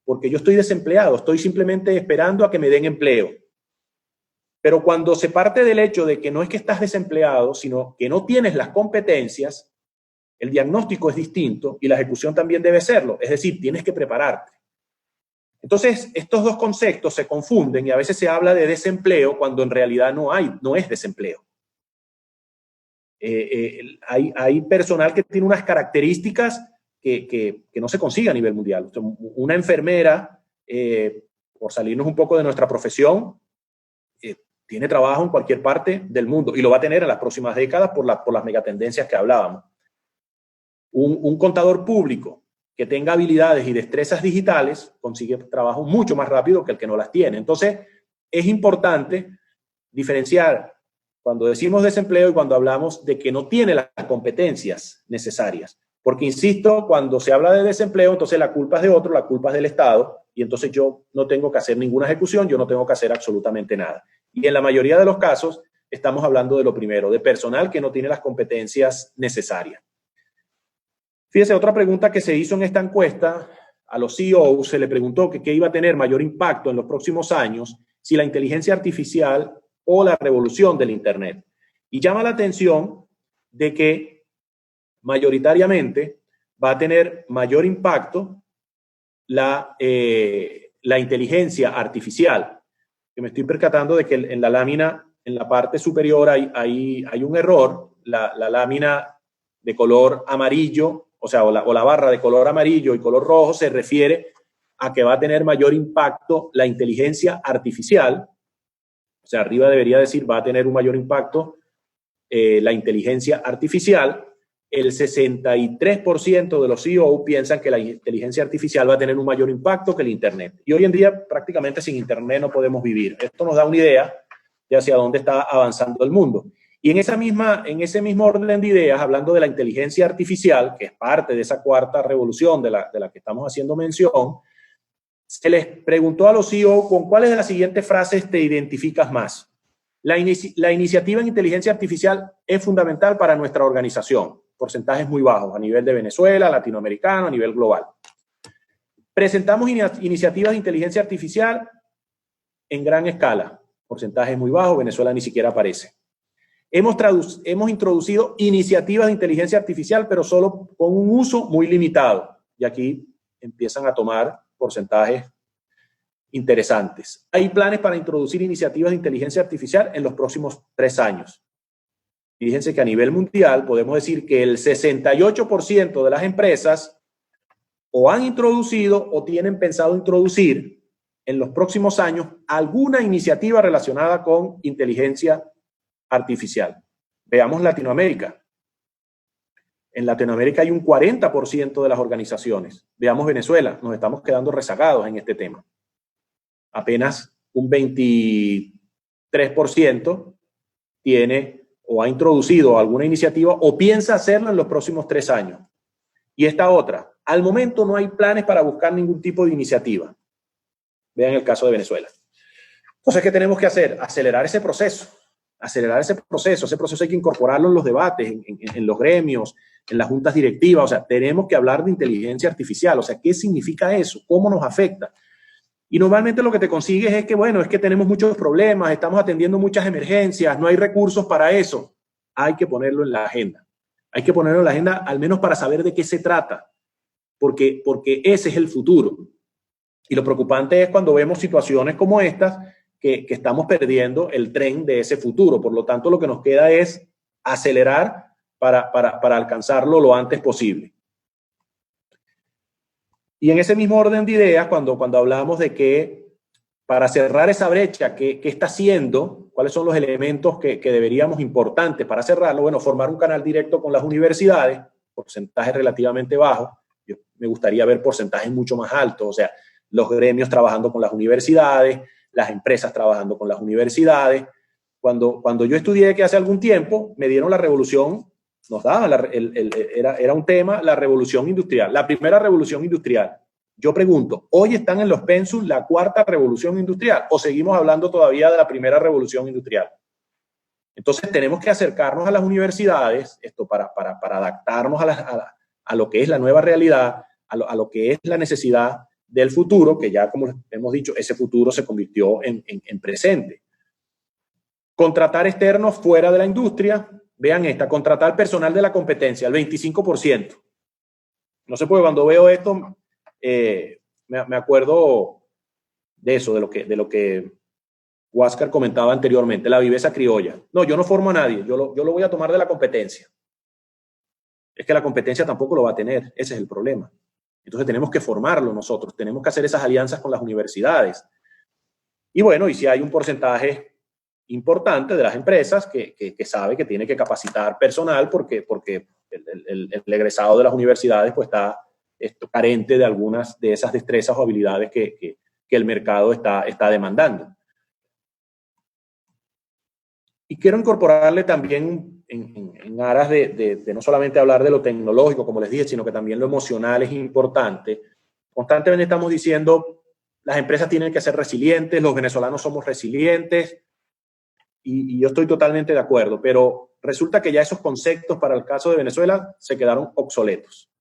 porque yo estoy desempleado, estoy simplemente esperando a que me den empleo. Pero cuando se parte del hecho de que no es que estás desempleado, sino que no tienes las competencias, el diagnóstico es distinto y la ejecución también debe serlo. Es decir, tienes que prepararte. Entonces, estos dos conceptos se confunden y a veces se habla de desempleo cuando en realidad no es desempleo. Hay personal que tiene unas características que no se consigue a nivel mundial. Una enfermera, por salirnos un poco de nuestra profesión, tiene trabajo en cualquier parte del mundo y lo va a tener en las próximas décadas por las megatendencias que hablábamos. Un contador público que tenga habilidades y destrezas digitales consigue trabajo mucho más rápido que el que no las tiene. Entonces, es importante diferenciar cuando decimos desempleo y cuando hablamos de que no tiene las competencias necesarias. Porque, insisto, cuando se habla de desempleo, entonces la culpa es de otro, la culpa es del Estado, y entonces yo no tengo que hacer ninguna ejecución, yo no tengo que hacer absolutamente nada. Y en la mayoría de los casos estamos hablando de lo primero, de personal que no tiene las competencias necesarias. Fíjese, otra pregunta que se hizo en esta encuesta, a los CEOs se le preguntó que qué iba a tener mayor impacto en los próximos años, si la inteligencia artificial o la revolución del Internet. Y llama la atención de que mayoritariamente va a tener mayor impacto la inteligencia artificial. Que me estoy percatando de que en la lámina, en la parte superior, hay un error. La lámina de color amarillo, o sea, o la barra de color amarillo y color rojo se refiere a que va a tener mayor impacto la inteligencia artificial. O sea, arriba debería decir va a tener un mayor impacto la inteligencia artificial. El 63% de los CEO piensan que la inteligencia artificial va a tener un mayor impacto que el Internet. Y hoy en día prácticamente sin Internet no podemos vivir. Esto nos da una idea de hacia dónde está avanzando el mundo. Y en ese mismo orden de ideas, hablando de la inteligencia artificial, que es parte de esa cuarta revolución de la que estamos haciendo mención, se les preguntó a los CEO con cuáles de las siguientes frases te identificas más. La iniciativa en inteligencia artificial es fundamental para nuestra organización. Porcentajes muy bajos a nivel de Venezuela, latinoamericano, a nivel global. Presentamos iniciativas de inteligencia artificial en gran escala. Porcentajes muy bajos, Venezuela ni siquiera aparece. Hemos introducido iniciativas de inteligencia artificial, pero solo con un uso muy limitado. Y aquí empiezan a tomar porcentajes interesantes. Hay planes para introducir iniciativas de inteligencia artificial en los próximos 3 años. Fíjense que a nivel mundial podemos decir que el 68% de las empresas o han introducido o tienen pensado introducir en los próximos años alguna iniciativa relacionada con inteligencia artificial. Veamos Latinoamérica. En Latinoamérica hay un 40% de las organizaciones. Veamos Venezuela, nos estamos quedando rezagados en este tema. Apenas un 23% tiene o ha introducido alguna iniciativa o piensa hacerlo en los próximos 3 años. Y esta otra, al momento no hay planes para buscar ningún tipo de iniciativa. Vean el caso de Venezuela. Entonces, ¿qué tenemos que hacer? Acelerar ese proceso. Ese proceso hay que incorporarlo en los debates, en los gremios, en las juntas directivas. O sea, tenemos que hablar de inteligencia artificial. O sea, ¿qué significa eso? ¿Cómo nos afecta? Y normalmente lo que te consigues es que, bueno, es que tenemos muchos problemas, estamos atendiendo muchas emergencias, no hay recursos para eso. Hay que ponerlo en la agenda. Hay que ponerlo en la agenda al menos para saber de qué se trata, porque ese es el futuro. Y lo preocupante es cuando vemos situaciones como estas, que estamos perdiendo el tren de ese futuro. Por lo tanto, lo que nos queda es acelerar para alcanzarlo lo antes posible. Y en ese mismo orden de ideas, cuando hablamos de que para cerrar esa brecha, ¿qué está haciendo? ¿Cuáles son los elementos que deberíamos importantes para cerrarlo? Bueno, formar un canal directo con las universidades, porcentaje relativamente bajo. Yo me gustaría ver porcentajes mucho más altos, o sea, los gremios trabajando con las universidades, las empresas trabajando con las universidades. Cuando yo estudié que hace algún tiempo, me dieron la revolución, nos daban, era un tema, la revolución industrial, la primera revolución industrial. Yo pregunto, ¿hoy están en los pensus la cuarta revolución industrial o seguimos hablando todavía de la primera revolución industrial? Entonces tenemos que acercarnos a las universidades para adaptarnos a lo que es la nueva realidad, a lo que es la necesidad del futuro, que ya como hemos dicho, ese futuro se convirtió en presente. Contratar externos fuera de la industria, vean esta, contratar personal de la competencia, el 25%. No sé, porque cuando veo esto, me acuerdo de eso, de lo que Huáscar comentaba anteriormente, la viveza criolla. No, yo no formo a nadie, yo lo voy a tomar de la competencia. Es que la competencia tampoco lo va a tener, ese es el problema. Entonces tenemos que formarlo nosotros, tenemos que hacer esas alianzas con las universidades. Y bueno, y si hay un porcentaje importante de las empresas que sabe que tiene que capacitar personal porque el egresado de las universidades pues está carente de algunas de esas destrezas o habilidades que el mercado está demandando. Y quiero incorporarle también en aras de no solamente hablar de lo tecnológico, como les dije, sino que también lo emocional es importante. Constantemente estamos diciendo, las empresas tienen que ser resilientes, los venezolanos somos resilientes, y yo estoy totalmente de acuerdo, pero resulta que ya esos conceptos para el caso de Venezuela se quedaron obsoletos.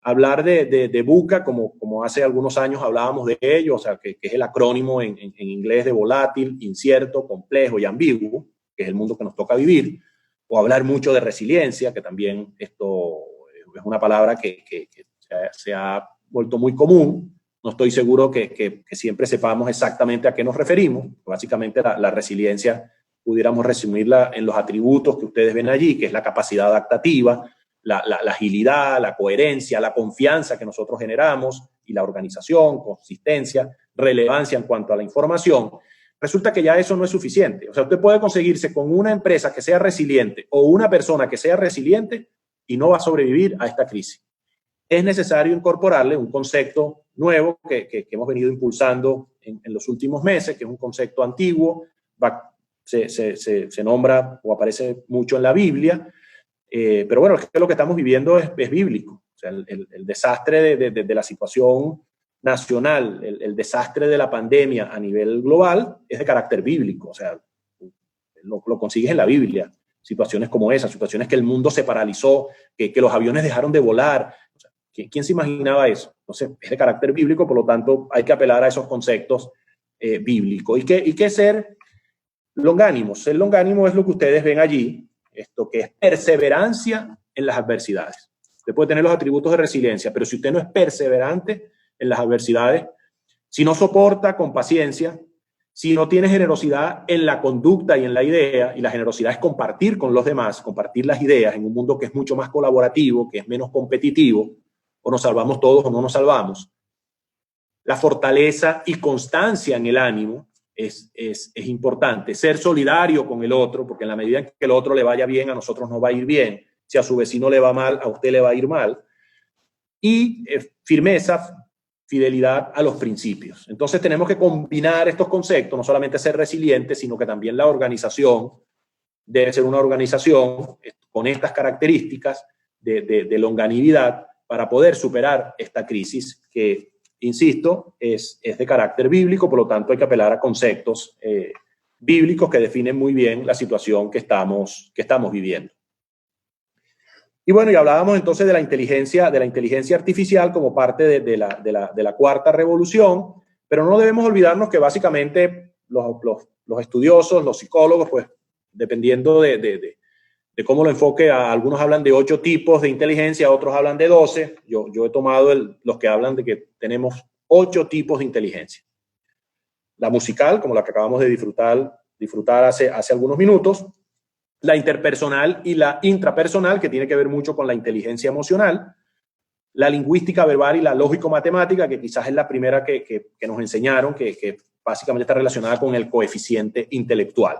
Hablar de VUCA, como hace algunos años hablábamos de ello, o sea, que es el acrónimo en inglés de volátil, incierto, complejo y ambiguo, que es el mundo que nos toca vivir, o hablar mucho de resiliencia, que también esto es una palabra que se ha vuelto muy común. No estoy seguro que siempre sepamos exactamente a qué nos referimos. Básicamente la resiliencia pudiéramos resumirla en los atributos que ustedes ven allí, que es la capacidad adaptativa, la agilidad, la coherencia, la confianza que nosotros generamos y la organización, consistencia, relevancia en cuanto a la información. Resulta que ya eso no es suficiente. O sea, usted puede conseguirse con una empresa que sea resiliente o una persona que sea resiliente y no va a sobrevivir a esta crisis. Es necesario incorporarle un concepto nuevo que hemos venido impulsando en los últimos meses, que es un concepto antiguo, se nombra o aparece mucho en la Biblia, pero bueno, es que lo que estamos viviendo es bíblico. O sea, el desastre de la situación nacional, el desastre de la pandemia a nivel global es de carácter bíblico. O sea, lo consigues en la Biblia. Situaciones como esas, situaciones que el mundo se paralizó, que los aviones dejaron de volar. O sea, ¿quién se imaginaba eso? Entonces, es de carácter bíblico, por lo tanto, hay que apelar a esos conceptos bíblicos. ¿Y qué ser longánimo? Ser longánimo es lo que ustedes ven allí, esto que es perseverancia en las adversidades. Usted puede tener los atributos de resiliencia, pero si usted no es perseverante en las adversidades, si no soporta con paciencia, si no tiene generosidad en la conducta y en la idea, y la generosidad es compartir con los demás, compartir las ideas en un mundo que es mucho más colaborativo, que es menos competitivo, o nos salvamos todos o no nos salvamos. La fortaleza y constancia en el ánimo es importante. Ser solidario con el otro, porque en la medida en que el otro le vaya bien, a nosotros nos va a ir bien. Si a su vecino le va mal, a usted le va a ir mal. Y firmeza, fidelidad a los principios. Entonces tenemos que combinar estos conceptos, no solamente ser resilientes, sino que también la organización debe ser una organización con estas características de longanimidad para poder superar esta crisis que, insisto, es de carácter bíblico, por lo tanto hay que apelar a conceptos bíblicos que definen muy bien la situación que estamos viviendo. Y bueno, y hablábamos entonces de la inteligencia artificial como parte de la cuarta revolución, pero no debemos olvidarnos que básicamente los estudiosos, los psicólogos, pues dependiendo de cómo lo enfoque. Algunos hablan de 8 tipos de inteligencia, otros hablan de 12. Yo he tomado los que hablan de que tenemos 8 tipos de inteligencia. La musical, como la que acabamos de disfrutar hace algunos minutos. La interpersonal y la intrapersonal, que tiene que ver mucho con la inteligencia emocional. La lingüística verbal y la lógico-matemática, que quizás es la primera que nos enseñaron, que básicamente está relacionada con el coeficiente intelectual.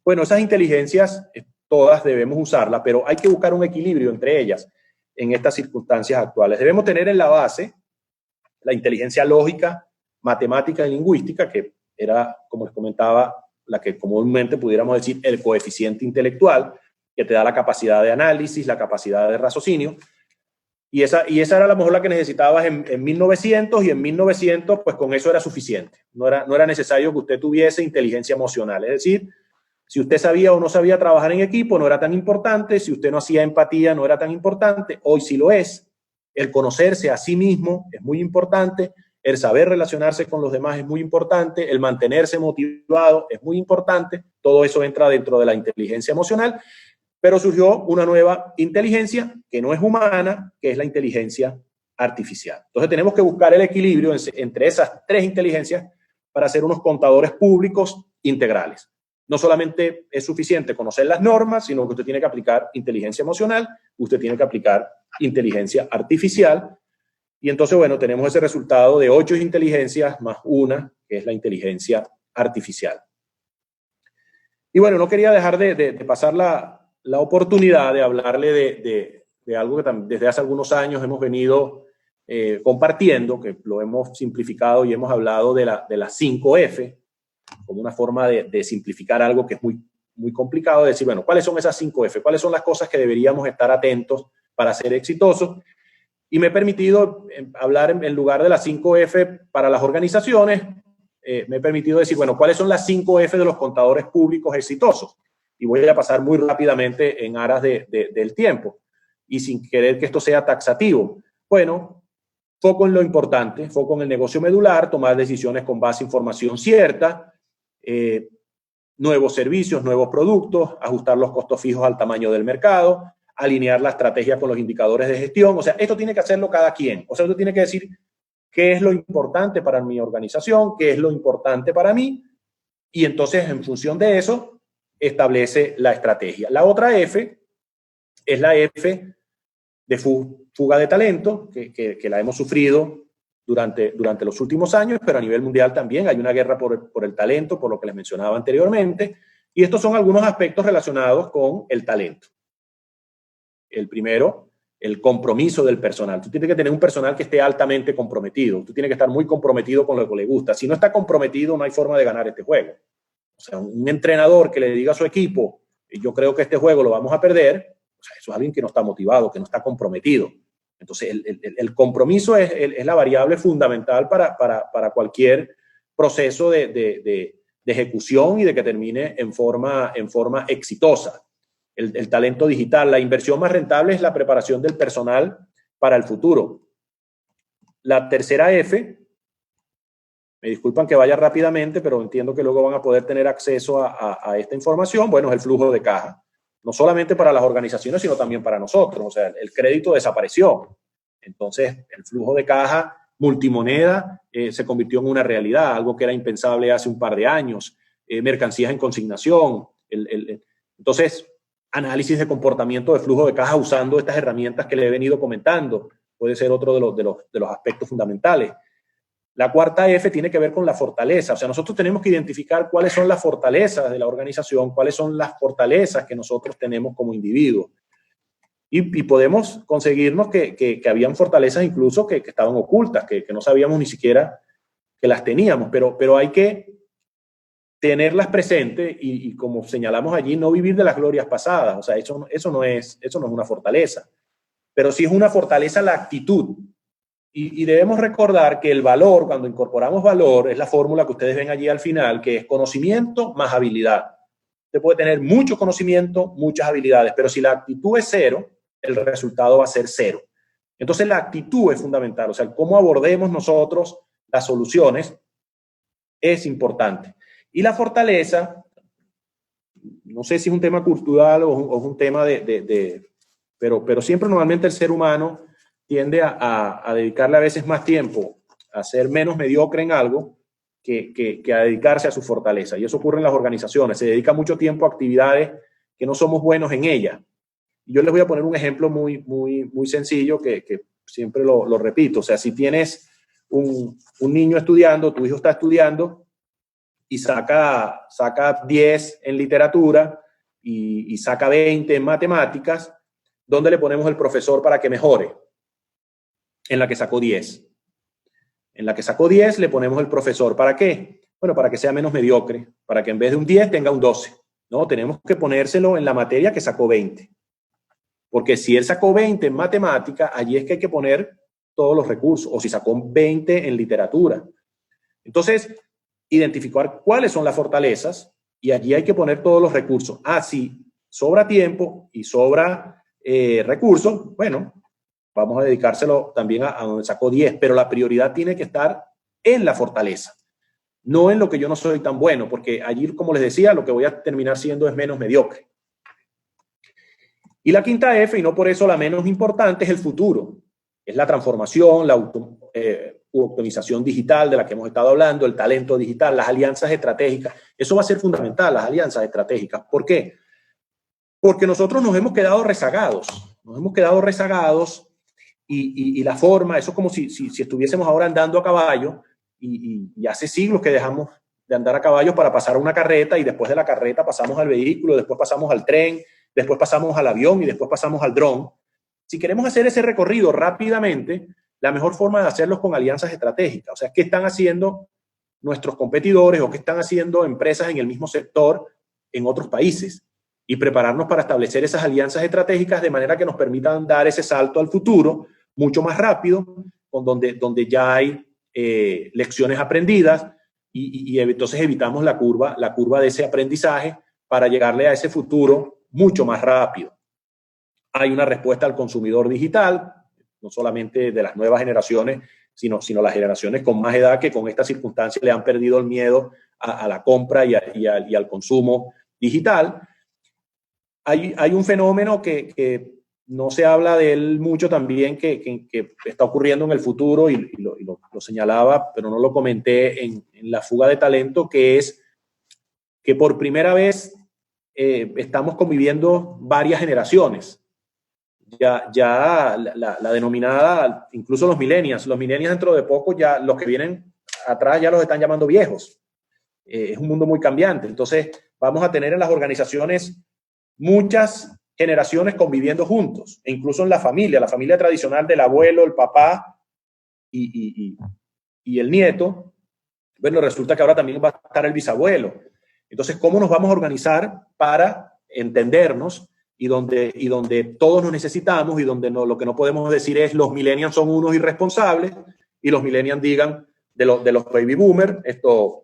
Bueno, esas inteligencias todas debemos usarlas, pero hay que buscar un equilibrio entre ellas en estas circunstancias actuales. Debemos tener en la base la inteligencia lógica, matemática y lingüística, que era, como les comentaba, la que comúnmente pudiéramos decir el coeficiente intelectual, que te da la capacidad de análisis, la capacidad de raciocinio. Y esa era a lo mejor la que necesitabas en 1900, y en 1900 pues con eso era suficiente. No era necesario que usted tuviese inteligencia emocional. Es decir, si usted sabía o no sabía trabajar en equipo, no era tan importante. Si usted no hacía empatía, no era tan importante. Hoy sí lo es. El conocerse a sí mismo es muy importante. El saber relacionarse con los demás es muy importante. El mantenerse motivado es muy importante. Todo eso entra dentro de la inteligencia emocional. Pero surgió una nueva inteligencia que no es humana, que es la inteligencia artificial. Entonces tenemos que buscar el equilibrio entre esas 3 inteligencias para ser unos contadores públicos integrales. No solamente es suficiente conocer las normas, sino que usted tiene que aplicar inteligencia emocional, usted tiene que aplicar inteligencia artificial. Y entonces, bueno, tenemos ese resultado de 8 inteligencias más una, que es la inteligencia artificial. Y bueno, no quería dejar de pasar la oportunidad de hablarle de algo que desde hace algunos años hemos venido compartiendo, que lo hemos simplificado y hemos hablado de las 5F, como una forma de simplificar algo que es muy, muy complicado, de decir, bueno, ¿cuáles son esas 5F? ¿Cuáles son las cosas que deberíamos estar atentos para ser exitosos? Y me he permitido hablar en lugar de las 5F para las organizaciones, me he permitido decir, bueno, ¿cuáles son las 5F de los contadores públicos exitosos? Y voy a pasar muy rápidamente en aras del tiempo y sin querer que esto sea taxativo. Bueno, foco en lo importante, foco en el negocio medular, tomar decisiones con base a información cierta, nuevos servicios, nuevos productos, ajustar los costos fijos al tamaño del mercado, alinear la estrategia con los indicadores de gestión. O sea, esto tiene que hacerlo cada quien. O sea, usted tiene que decir qué es lo importante para mi organización, qué es lo importante para mí, y entonces en función de eso establece la estrategia. La otra F es la F de fuga de talento, que la hemos sufrido durante los últimos años, pero a nivel mundial también hay una guerra por el talento, por lo que les mencionaba anteriormente, y estos son algunos aspectos relacionados con el talento. El primero, el compromiso del personal. Tú tienes que tener un personal que esté altamente comprometido. Tú tienes que estar muy comprometido con lo que le gusta. Si no está comprometido, no hay forma de ganar este juego. O sea, un entrenador que le diga a su equipo, yo creo que este juego lo vamos a perder, o sea, eso es alguien que no está motivado, que no está comprometido. Entonces, el compromiso es la variable fundamental para cualquier proceso de ejecución y de que termine en forma exitosa. El talento digital, la inversión más rentable es la preparación del personal para el futuro. La tercera F, me disculpan que vaya rápidamente, pero entiendo que luego van a poder tener acceso a esta información. Bueno, es el flujo de caja. No solamente para las organizaciones, sino también para nosotros. O sea, el crédito desapareció. Entonces, el flujo de caja multimoneda se convirtió en una realidad, algo que era impensable hace un par de años. Mercancías en consignación. Entonces, análisis de comportamiento de flujo de caja usando estas herramientas que le he venido comentando. Puede ser otro de los aspectos fundamentales. La cuarta F tiene que ver con la fortaleza. O sea, nosotros tenemos que identificar cuáles son las fortalezas de la organización, cuáles son las fortalezas que nosotros tenemos como individuos. Y podemos conseguirnos que habían fortalezas incluso que estaban ocultas, que no sabíamos ni siquiera que las teníamos, pero hay que tenerlas presentes y como señalamos allí, no vivir de las glorias pasadas. O sea, eso no es una fortaleza, pero sí es una fortaleza la actitud. Y debemos recordar que el valor, cuando incorporamos valor, es la fórmula que ustedes ven allí al final, que es conocimiento más habilidad. Usted puede tener mucho conocimiento, muchas habilidades, pero si la actitud es 0, el resultado va a ser 0. Entonces la actitud es fundamental, o sea, cómo abordemos nosotros las soluciones es importante. Y la fortaleza, no sé si es un tema cultural o es un tema pero siempre normalmente el ser humano tiende a dedicarle a veces más tiempo a ser menos mediocre en algo que a dedicarse a su fortaleza. Y eso ocurre en las organizaciones. Se dedica mucho tiempo a actividades que no somos buenos en ellas. Y yo les voy a poner un ejemplo muy sencillo que siempre lo repito. O sea, si tienes un niño estudiando, tu hijo está estudiando y saca 10 en literatura y saca 20 en matemáticas, ¿dónde le ponemos el profesor para que mejore? En la que sacó 10. En la que sacó 10 le ponemos el profesor. ¿Para qué? Bueno, para que sea menos mediocre, para que en vez de un 10 tenga un 12. No, tenemos que ponérselo en la materia que sacó 20. Porque si él sacó 20 en matemática, allí es que hay que poner todos los recursos. O si sacó 20 en literatura. Entonces, identificar cuáles son las fortalezas y allí hay que poner todos los recursos. Si sobra tiempo y sobra recursos, bueno, vamos a dedicárselo también a donde sacó 10, pero la prioridad tiene que estar en la fortaleza, no en lo que yo no soy tan bueno, porque allí, como les decía, lo que voy a terminar siendo es menos mediocre. Y la quinta F, y no por eso la menos importante, es el futuro. Es la transformación, la optimización digital de la que hemos estado hablando, el talento digital, las alianzas estratégicas. Eso va a ser fundamental, las alianzas estratégicas. ¿Por qué? Porque nosotros nos hemos quedado rezagados. Y la forma, eso es como si estuviésemos ahora andando a caballo y hace siglos que dejamos de andar a caballo para pasar a una carreta y después de la carreta pasamos al vehículo, después pasamos al tren, después pasamos al avión y después pasamos al dron. Si queremos hacer ese recorrido rápidamente, la mejor forma de hacerlo es con alianzas estratégicas. O sea, ¿qué están haciendo nuestros competidores o qué están haciendo empresas en el mismo sector en otros países? Y prepararnos para establecer esas alianzas estratégicas de manera que nos permitan dar ese salto al futuro mucho más rápido, donde ya hay lecciones aprendidas y entonces evitamos la curva de ese aprendizaje para llegarle a ese futuro mucho más rápido. Hay una respuesta al consumidor digital, no solamente de las nuevas generaciones, sino las generaciones con más edad que con estas circunstancias le han perdido el miedo a la compra y al consumo digital. Hay un fenómeno que no se habla de él mucho también, que está ocurriendo en el futuro y lo señalaba, pero no lo comenté en la fuga de talento, que es que por primera vez estamos conviviendo varias generaciones. Ya la denominada, incluso los millennials dentro de poco, ya los que vienen atrás ya los están llamando viejos. Es un mundo muy cambiante. Entonces vamos a tener en las organizaciones muchas generaciones conviviendo juntos, e incluso en la familia tradicional del abuelo, el papá y el nieto. Bueno, resulta que ahora también va a estar el bisabuelo. Entonces, ¿cómo nos vamos a organizar para entendernos y donde todos nos necesitamos y donde lo que no podemos decir es los millennials son unos irresponsables y los millennials digan de los baby boomers, esto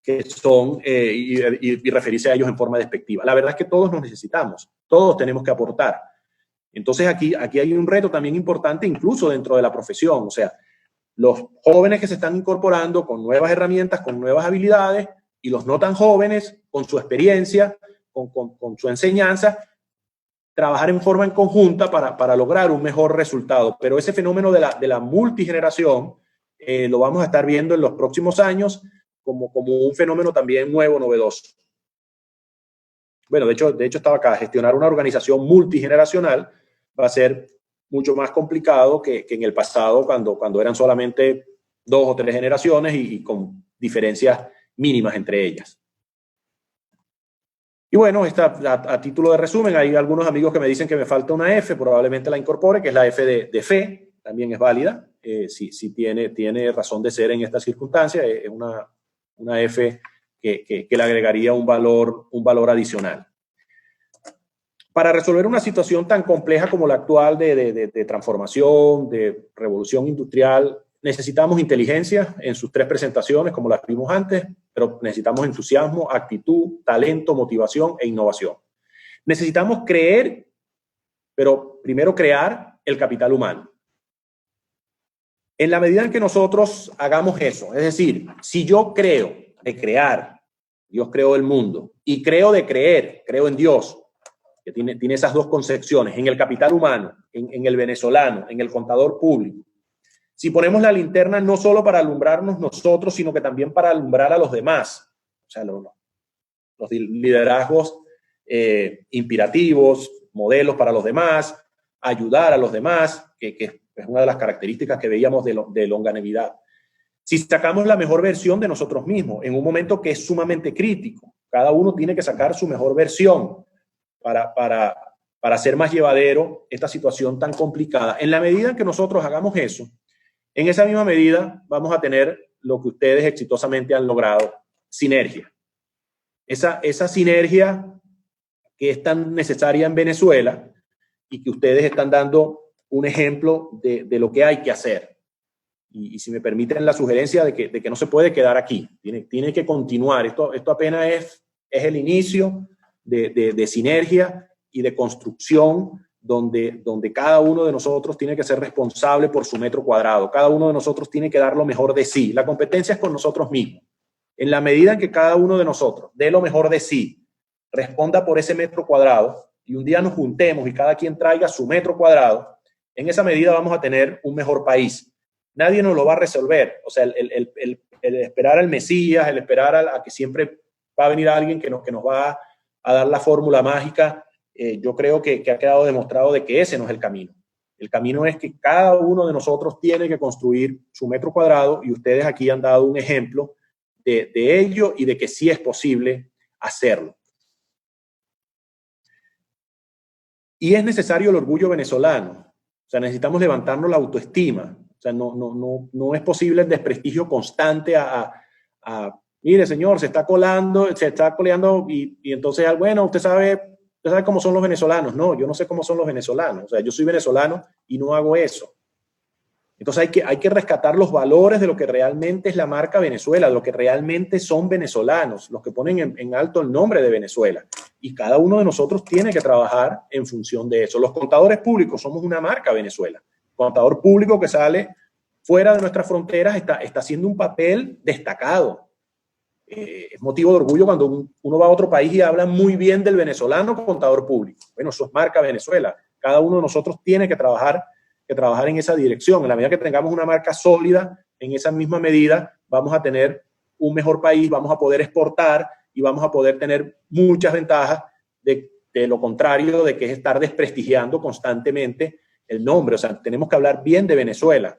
que son, y referirse a ellos en forma despectiva? La verdad es que todos nos necesitamos, todos tenemos que aportar. Entonces aquí hay un reto también importante incluso dentro de la profesión, o sea, los jóvenes que se están incorporando con nuevas herramientas, con nuevas habilidades, y los no tan jóvenes con su experiencia, con su enseñanza, trabajar en forma en conjunta para lograr un mejor resultado. Pero ese fenómeno de la multigeneración lo vamos a estar viendo en los próximos años como un fenómeno también nuevo, novedoso. Bueno, de hecho estaba acá, gestionar una organización multigeneracional va a ser mucho más complicado que en el pasado, cuando eran solamente 2 o 3 generaciones y con diferencias mínimas entre ellas. Y bueno, a título de resumen, hay algunos amigos que me dicen que me falta una F, probablemente la incorpore, que es la F de fe, también es válida, si tiene razón de ser en esta circunstancia, es una F que le agregaría un valor adicional. Para resolver una situación tan compleja como la actual de transformación, de revolución industrial, necesitamos inteligencia en sus 3 presentaciones, como las vimos antes, pero necesitamos entusiasmo, actitud, talento, motivación e innovación. Necesitamos creer, pero primero crear el capital humano. En la medida en que nosotros hagamos eso, es decir, si yo creo de crear Dios creó el mundo. Y creo de creer, creo en Dios, que tiene esas dos concepciones, en el capital humano, en el venezolano, en el contador público. Si ponemos la linterna no solo para alumbrarnos nosotros, sino que también para alumbrar a los demás, o sea, los liderazgos inspirativos, modelos para los demás, ayudar a los demás, que es una de las características que veíamos de longevidad. Si sacamos la mejor versión de nosotros mismos, en un momento que es sumamente crítico, cada uno tiene que sacar su mejor versión para hacer más llevadero esta situación tan complicada. En la medida en que nosotros hagamos eso, en esa misma medida vamos a tener lo que ustedes exitosamente han logrado, sinergia. Esa sinergia que es tan necesaria en Venezuela y que ustedes están dando un ejemplo de lo que hay que hacer. Y si me permiten la sugerencia de que no se puede quedar aquí, tiene que continuar. Esto apenas es el inicio de sinergia y de construcción donde cada uno de nosotros tiene que ser responsable por su metro cuadrado. Cada uno de nosotros tiene que dar lo mejor de sí. La competencia es con nosotros mismos. En la medida en que cada uno de nosotros dé lo mejor de sí, responda por ese metro cuadrado y un día nos juntemos y cada quien traiga su metro cuadrado, en esa medida vamos a tener un mejor país. Nadie nos lo va a resolver. O sea, el esperar al Mesías, el esperar a que siempre va a venir alguien que nos va a dar la fórmula mágica, yo creo que ha quedado demostrado de que ese no es el camino. El camino es que cada uno de nosotros tiene que construir su metro cuadrado y ustedes aquí han dado un ejemplo de ello y de que sí es posible hacerlo. Y es necesario el orgullo venezolano. O sea, necesitamos levantarnos la autoestima. O sea, no es posible el desprestigio constante mire, señor, se está coleando y entonces, bueno, usted sabe cómo son los venezolanos. No, yo no sé cómo son los venezolanos. O sea, yo soy venezolano y no hago eso. Entonces hay que rescatar los valores de lo que realmente es la marca Venezuela, de lo que realmente son venezolanos, los que ponen en alto el nombre de Venezuela. Y cada uno de nosotros tiene que trabajar en función de eso. Los contadores públicos somos una marca Venezuela. El contador público que sale fuera de nuestras fronteras está haciendo un papel destacado. Es motivo de orgullo cuando uno va a otro país y habla muy bien del venezolano contador público. Bueno, eso es marca Venezuela. Cada uno de nosotros tiene que trabajar en esa dirección. En la medida que tengamos una marca sólida, en esa misma medida vamos a tener un mejor país, vamos a poder exportar y vamos a poder tener muchas ventajas de lo contrario de que es estar desprestigiando constantemente el nombre. O sea, tenemos que hablar bien de Venezuela.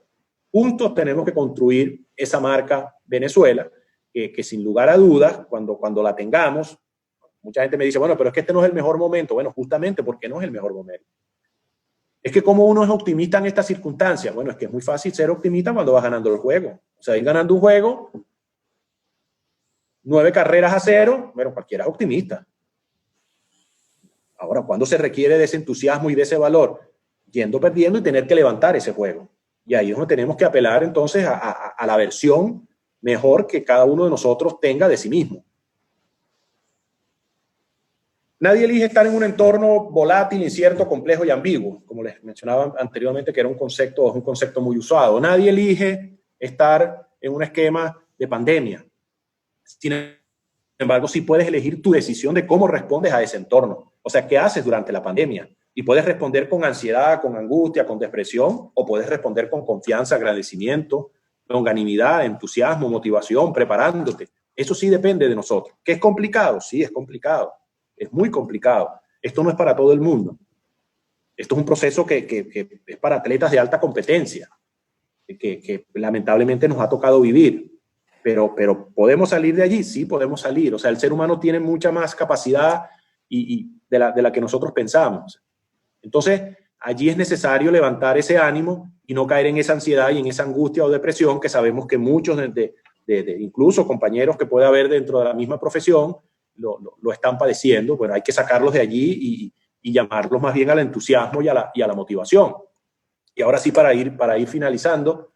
Juntos tenemos que construir esa marca Venezuela, que sin lugar a dudas, cuando la tengamos, mucha gente me dice, bueno, pero es que este no es el mejor momento. Bueno, justamente porque no es el mejor momento. Es que como uno es optimista en estas circunstancias, bueno, es que es muy fácil ser optimista cuando vas ganando el juego. O sea, ir ganando un juego, 9 carreras a 0, bueno, cualquiera es optimista. Ahora, ¿cuándo se requiere de ese entusiasmo y de ese valor? Yendo perdiendo y tener que levantar ese juego. Y ahí es donde tenemos que apelar entonces a la versión mejor que cada uno de nosotros tenga de sí mismo. Nadie elige estar en un entorno volátil, incierto, complejo y ambiguo, como les mencionaba anteriormente, que era un concepto muy usado. Nadie elige estar en un esquema de pandemia. Sin embargo, sí puedes elegir tu decisión de cómo respondes a ese entorno. O sea, ¿qué haces durante la pandemia? Y puedes responder con ansiedad, con angustia, con depresión, o puedes responder con confianza, agradecimiento, longanimidad, entusiasmo, motivación, preparándote. Eso sí depende de nosotros. ¿Qué es complicado? Sí, es complicado. Es muy complicado. Esto no es para todo el mundo. Esto es un proceso que es para atletas de alta competencia, que lamentablemente nos ha tocado vivir. Pero ¿podemos salir de allí? Sí, podemos salir. O sea, el ser humano tiene mucha más capacidad de la que nosotros pensamos. Entonces, allí es necesario levantar ese ánimo y no caer en esa ansiedad y en esa angustia o depresión que sabemos que muchos, incluso compañeros que puede haber dentro de la misma profesión, lo están padeciendo. Bueno, hay que sacarlos de allí y llamarlos más bien al entusiasmo y a la motivación. Y ahora sí, para ir finalizando,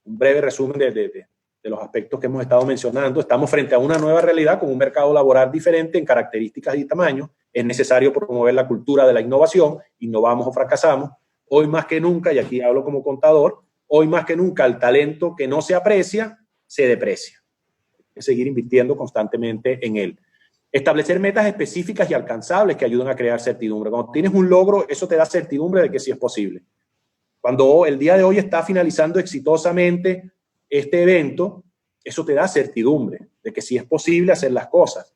un breve resumen de los aspectos que hemos estado mencionando. Estamos frente a una nueva realidad con un mercado laboral diferente en características y tamaño. Es necesario promover la cultura de la innovación. Innovamos o fracasamos. Hoy más que nunca, y aquí hablo como contador, hoy más que nunca el talento que no se aprecia, se deprecia. que seguir invirtiendo constantemente en él. Establecer metas específicas y alcanzables que ayuden a crear certidumbre. Cuando tienes un logro, eso te da certidumbre de que sí es posible. Cuando el día de hoy está finalizando exitosamente este evento, eso te da certidumbre de que sí es posible hacer las cosas,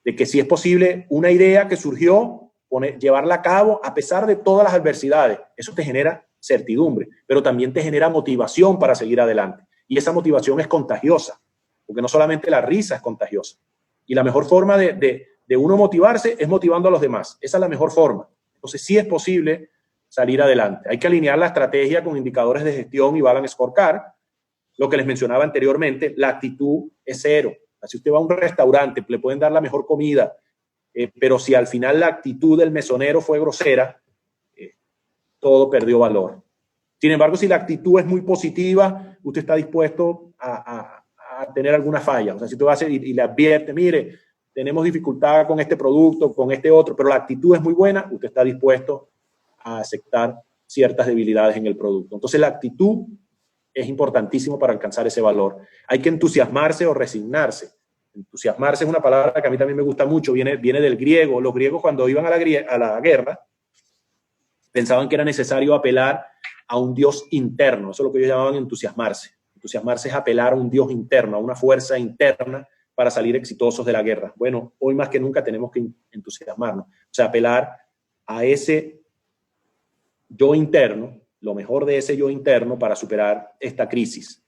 de que sí es posible una idea que surgió, llevarla a cabo a pesar de todas las adversidades. Eso te genera certidumbre, pero también te genera motivación para seguir adelante. Y esa motivación es contagiosa, porque no solamente la risa es contagiosa. Y la mejor forma de uno motivarse es motivando a los demás. Esa es la mejor forma. Entonces sí es posible salir adelante. Hay que alinear la estrategia con indicadores de gestión y balance scorecard. Lo que les mencionaba anteriormente, la actitud es cero. Si usted va a un restaurante, le pueden dar la mejor comida, pero si al final la actitud del mesonero fue grosera, todo perdió valor. Sin embargo, si la actitud es muy positiva, usted está dispuesto a tener alguna falla. O sea, si tú vas y le advierte, mire, tenemos dificultad con este producto, con este otro, pero la actitud es muy buena, usted está dispuesto a aceptar ciertas debilidades en el producto. Entonces, la actitud es importantísimo para alcanzar ese valor. Hay que entusiasmarse o resignarse. Entusiasmarse es una palabra que a mí también me gusta mucho, viene del griego. Los griegos, cuando iban a la guerra, pensaban que era necesario apelar a un Dios interno. Eso es lo que ellos llamaban entusiasmarse. Entusiasmarse es apelar a un Dios interno, a una fuerza interna para salir exitosos de la guerra. Bueno, hoy más que nunca tenemos que entusiasmarnos. O sea, apelar a ese yo interno, lo mejor de ese yo interno para superar esta crisis.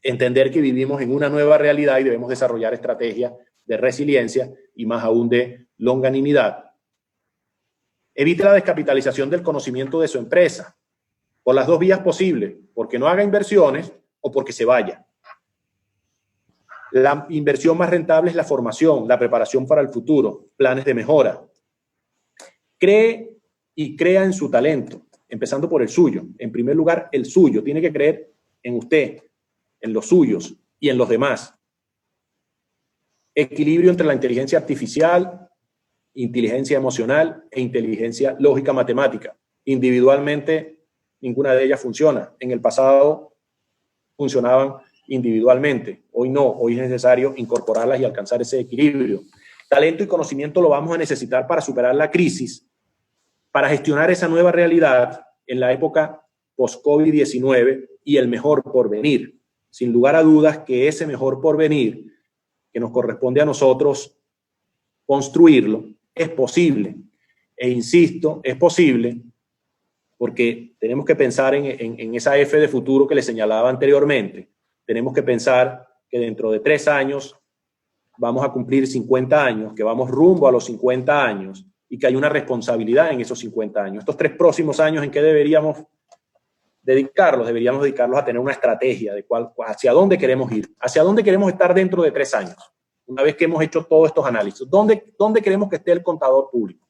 Entender que vivimos en una nueva realidad y debemos desarrollar estrategias de resiliencia y más aún de longanimidad. Evite la descapitalización del conocimiento de su empresa por las dos vías posibles, porque no haga inversiones o porque se vaya. La inversión más rentable es la formación, la preparación para el futuro, planes de mejora. Cree y crea en su talento, empezando por el suyo. En primer lugar, el suyo. Tiene que creer en usted, en los suyos y en los demás. Equilibrio entre la inteligencia artificial, inteligencia emocional e inteligencia lógica matemática. Individualmente, ninguna de ellas funciona. En el pasado funcionaban individualmente. Hoy no. Hoy es necesario incorporarlas y alcanzar ese equilibrio. Talento y conocimiento lo vamos a necesitar para superar la crisis, para gestionar esa nueva realidad en la época post-COVID-19 y el mejor porvenir. Sin lugar a dudas que ese mejor porvenir que nos corresponde a nosotros construirlo es posible. E insisto, es posible porque tenemos que pensar en esa F de futuro que les señalaba anteriormente. Tenemos que pensar que dentro de 3 años vamos a cumplir 50 años, que vamos rumbo a los 50 años y que hay una responsabilidad en esos 50 años. Estos 3 próximos años, ¿en qué deberíamos dedicarlos? Deberíamos dedicarlos a tener una estrategia de hacia dónde queremos ir, hacia dónde queremos estar dentro de 3 años. Una vez que hemos hecho todos estos análisis, ¿dónde queremos que esté el contador público?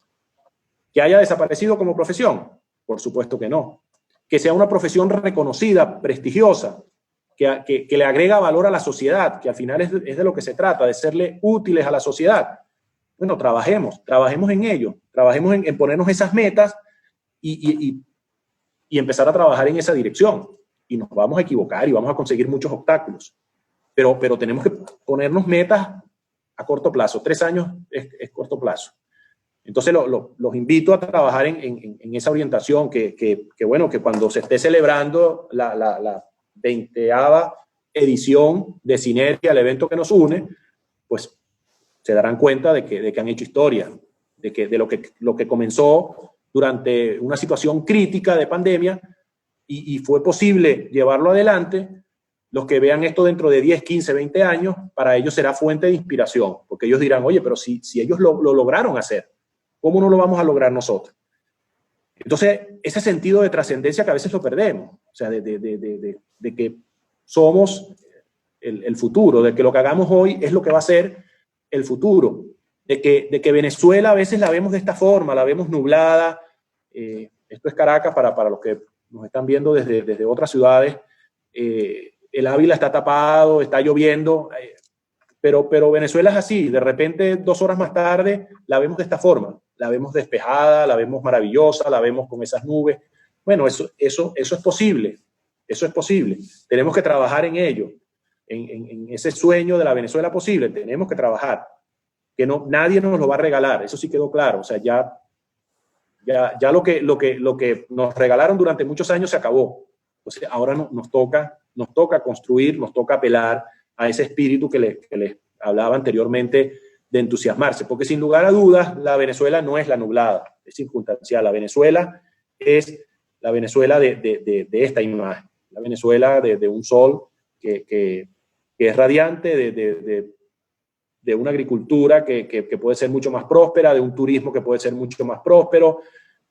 ¿Que haya desaparecido como profesión? Por supuesto que no. Que sea una profesión reconocida, prestigiosa, que le agrega valor a la sociedad, que al final es de lo que se trata, de serle útiles a la sociedad. Bueno, trabajemos en ello, trabajemos en ponernos esas metas y empezar a trabajar en esa dirección. Y nos vamos a equivocar y vamos a conseguir muchos obstáculos. Pero tenemos que ponernos metas a corto plazo. 3 años es corto plazo. Entonces los invito a trabajar en esa orientación que cuando se esté celebrando la 20ª edición de Sinergia, el evento que nos une, pues se darán cuenta de que han hecho historia, de lo que comenzó durante una situación crítica de pandemia y fue posible llevarlo adelante. Los que vean esto dentro de 10, 15, 20 años, para ellos será fuente de inspiración, porque ellos dirán, oye, pero si ellos lo lograron hacer, ¿cómo no lo vamos a lograr nosotros? Entonces, ese sentido de trascendencia que a veces lo perdemos, o sea, de que somos el futuro, de que lo que hagamos hoy es lo que va a ser el futuro, de que Venezuela a veces la vemos de esta forma, la vemos nublada. Esto es Caracas para los que nos están viendo desde otras ciudades. El Ávila está tapado, está lloviendo, pero Venezuela es así. De repente, 2 horas más tarde, la vemos de esta forma. La vemos despejada, la vemos maravillosa, la vemos con esas nubes. Bueno, eso es posible. Eso es posible. Tenemos que trabajar en ello. en ese sueño de la Venezuela posible, tenemos que trabajar, que no, nadie nos lo va a regalar, eso sí quedó claro. O sea, ya lo que nos regalaron durante muchos años se acabó. Entonces ahora nos toca construir, nos toca apelar a ese espíritu que les hablaba anteriormente, de entusiasmarse, porque sin lugar a dudas la Venezuela no es la nublada, es circunstancial. La Venezuela es la Venezuela de esta imagen, la Venezuela de un sol que es radiante, de una agricultura que puede ser mucho más próspera, de un turismo que puede ser mucho más próspero,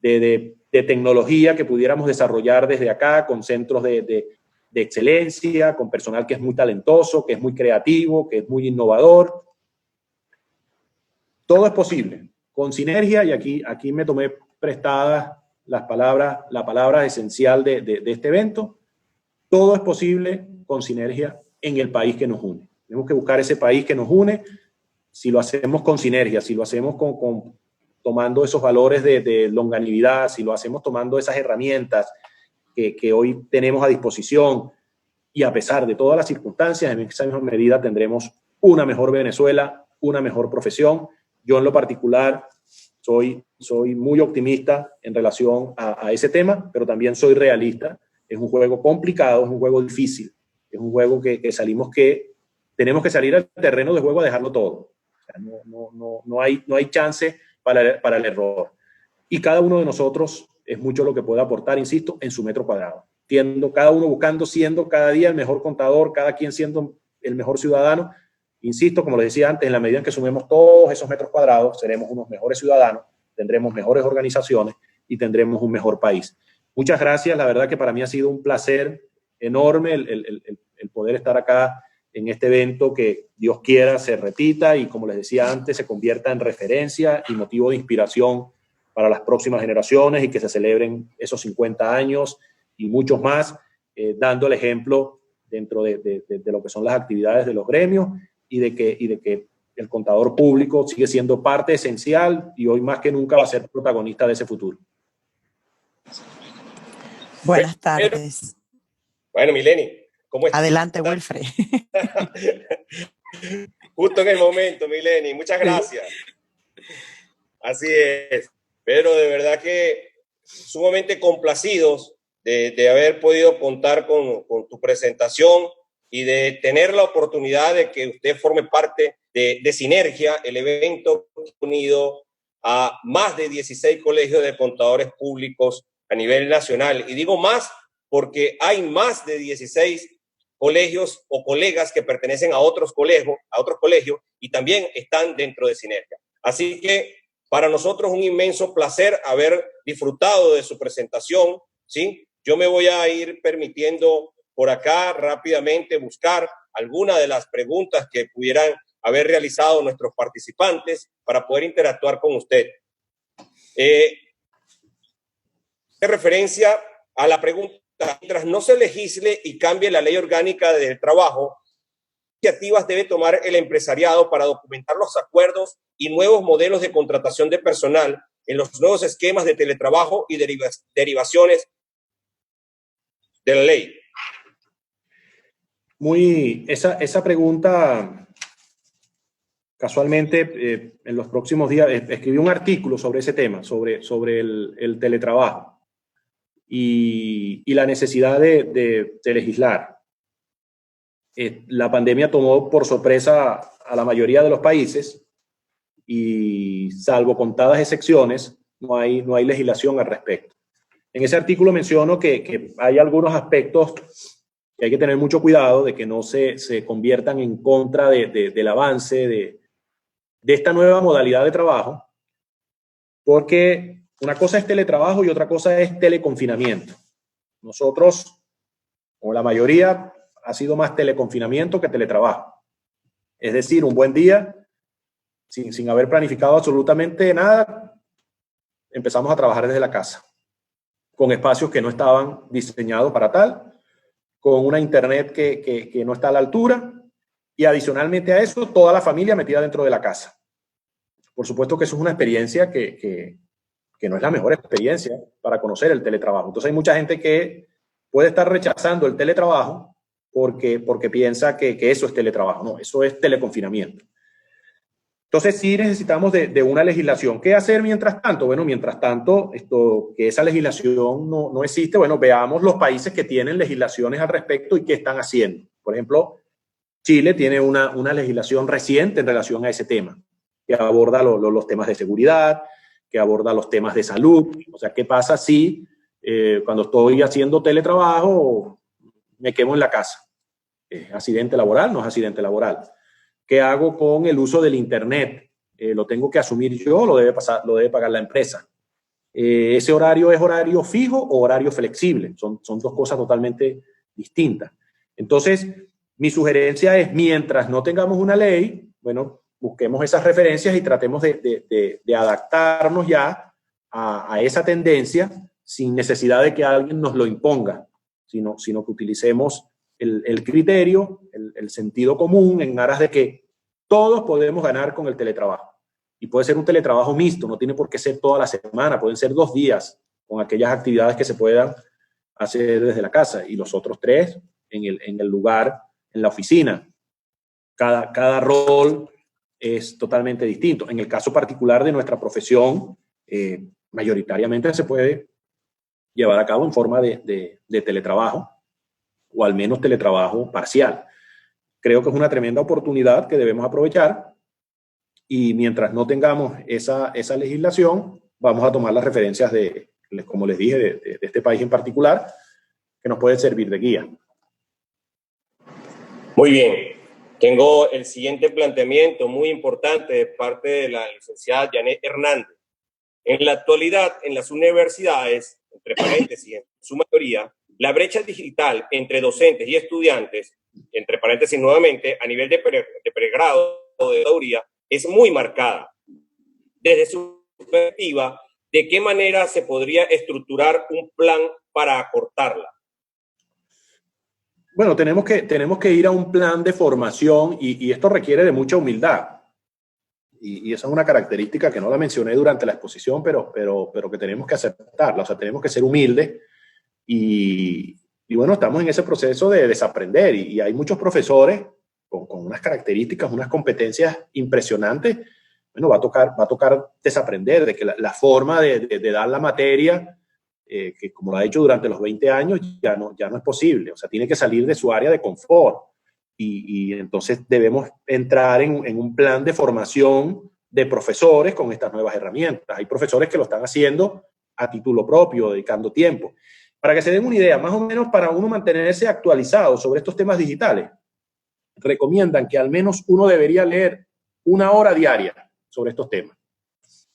de tecnología que pudiéramos desarrollar desde acá, con centros de excelencia, con personal que es muy talentoso, que es muy creativo, que es muy innovador. Todo es posible, con sinergia, y aquí me tomé prestadas la palabra esencial de este evento. Todo es posible con sinergia en el país que nos une. Tenemos que buscar ese país que nos une. Si lo hacemos con sinergia, si lo hacemos tomando esos valores de longanimidad, si lo hacemos tomando esas herramientas que hoy tenemos a disposición, y a pesar de todas las circunstancias, en esa misma medida tendremos una mejor Venezuela, una mejor profesión. Yo en lo particular soy muy optimista en relación a ese tema, pero también soy realista. Es un juego complicado, es un juego difícil, es un juego que tenemos que salir al terreno de juego a dejarlo todo. O sea, no hay chance para el error. Y cada uno de nosotros es mucho lo que puede aportar, insisto, en su metro cuadrado. Cada uno buscando, siendo cada día el mejor contador, cada quien siendo el mejor ciudadano. Insisto, como les decía antes, en la medida en que sumemos todos esos metros cuadrados, seremos unos mejores ciudadanos, tendremos mejores organizaciones y tendremos un mejor país. Muchas gracias. La verdad que para mí ha sido un placer enorme el poder estar acá en este evento, que Dios quiera se repita y, como les decía antes, se convierta en referencia y motivo de inspiración para las próximas generaciones, y que se celebren esos 50 años y muchos más, dando el ejemplo dentro de lo que son las actividades de los gremios, y de que el contador público sigue siendo parte esencial y hoy más que nunca va a ser protagonista de ese futuro. Buenas tardes. Bueno, Mileni, ¿cómo estás? Adelante, Wilfred. Justo en el momento, Mileni, muchas gracias. Así es, pero de verdad que sumamente complacidos de haber podido contar con tu presentación y de tener la oportunidad de que usted forme parte de Sinergia, el evento unido a más de 16 colegios de contadores públicos a nivel nacional. Y digo más porque hay más de 16 colegios o colegas que pertenecen a otros colegios y también están dentro de Sinergia. Así que para nosotros es un inmenso placer haber disfrutado de su presentación, ¿sí? Yo me voy a ir permitiendo por acá rápidamente buscar alguna de las preguntas que pudieran haber realizado nuestros participantes para poder interactuar con usted. De referencia a la pregunta, mientras no se legisle y cambie la ley orgánica del trabajo, ¿qué iniciativas debe tomar el empresariado para documentar los acuerdos y nuevos modelos de contratación de personal en los nuevos esquemas de teletrabajo y derivaciones de la ley? Esa pregunta, casualmente, en los próximos días escribí un artículo sobre ese tema, sobre el teletrabajo y la necesidad de legislar. La pandemia tomó por sorpresa a la mayoría de los países y, salvo contadas excepciones, no hay legislación al respecto. En ese artículo menciono que hay algunos aspectos que hay que tener mucho cuidado de que no se conviertan en contra del avance de esta nueva modalidad de trabajo, porque una cosa es teletrabajo y otra cosa es teleconfinamiento. Nosotros, o la mayoría, ha sido más teleconfinamiento que teletrabajo. Es decir, un buen día, sin haber planificado absolutamente nada, empezamos a trabajar desde la casa, con espacios que no estaban diseñados para tal, con una internet que no está a la altura, y adicionalmente a eso, toda la familia metida dentro de la casa. Por supuesto que eso es una experiencia que no es la mejor experiencia para conocer el teletrabajo. Entonces hay mucha gente que puede estar rechazando el teletrabajo porque piensa que eso es teletrabajo. No, eso es teleconfinamiento. Entonces sí necesitamos de una legislación. ¿Qué hacer mientras tanto? Bueno, mientras tanto, que esa legislación no existe, bueno, veamos los países que tienen legislaciones al respecto y qué están haciendo. Por ejemplo, Chile tiene una legislación reciente en relación a ese tema, que aborda los temas de seguridad, que aborda los temas de salud. O sea, ¿qué pasa si cuando estoy haciendo teletrabajo me quemo en la casa? ¿Es accidente laboral? No es accidente laboral. ¿Qué hago con el uso del Internet? ¿Lo tengo que asumir yo o lo debe pagar la empresa? ¿Ese horario es horario fijo o horario flexible? Son dos cosas totalmente distintas. Entonces, mi sugerencia es, mientras no tengamos una ley, bueno, busquemos esas referencias y tratemos de adaptarnos ya a esa tendencia sin necesidad de que alguien nos lo imponga, sino que utilicemos el criterio, el sentido común en aras de que todos podemos ganar con el teletrabajo. Y puede ser un teletrabajo mixto, no tiene por qué ser toda la semana, pueden ser 2 días con aquellas actividades que se puedan hacer desde la casa y los otros 3 en el lugar, en la oficina. Cada rol es totalmente distinto. En el caso particular de nuestra profesión, mayoritariamente se puede llevar a cabo en forma de teletrabajo, o al menos teletrabajo parcial. Creo que es una tremenda oportunidad que debemos aprovechar y mientras no tengamos esa legislación, vamos a tomar las referencias como les dije, de este país en particular, que nos puede servir de guía. Muy bien. Tengo el siguiente planteamiento muy importante de parte de la licenciada Janet Hernández. En la actualidad, en las universidades, entre paréntesis, en su mayoría, la brecha digital entre docentes y estudiantes, entre paréntesis nuevamente, a nivel de pregrado o de teoría, es muy marcada. Desde su perspectiva, ¿de qué manera se podría estructurar un plan para acortarla? Bueno, tenemos que ir a un plan de formación y esto requiere de mucha humildad. Y esa es una característica que no la mencioné durante la exposición, pero que tenemos que aceptarla. O sea, tenemos que ser humildes y bueno, estamos en ese proceso de desaprender y hay muchos profesores con unas características, unas competencias impresionantes. Bueno, va a tocar desaprender de que la forma de dar la materia, que como lo ha hecho durante los 20 años, ya no es posible. O sea, tiene que salir de su área de confort. Y entonces debemos entrar en un plan de formación de profesores con estas nuevas herramientas. Hay profesores que lo están haciendo a título propio, dedicando tiempo. Para que se den una idea, más o menos para uno mantenerse actualizado sobre estos temas digitales, recomiendan que al menos uno debería leer 1 hora diaria sobre estos temas.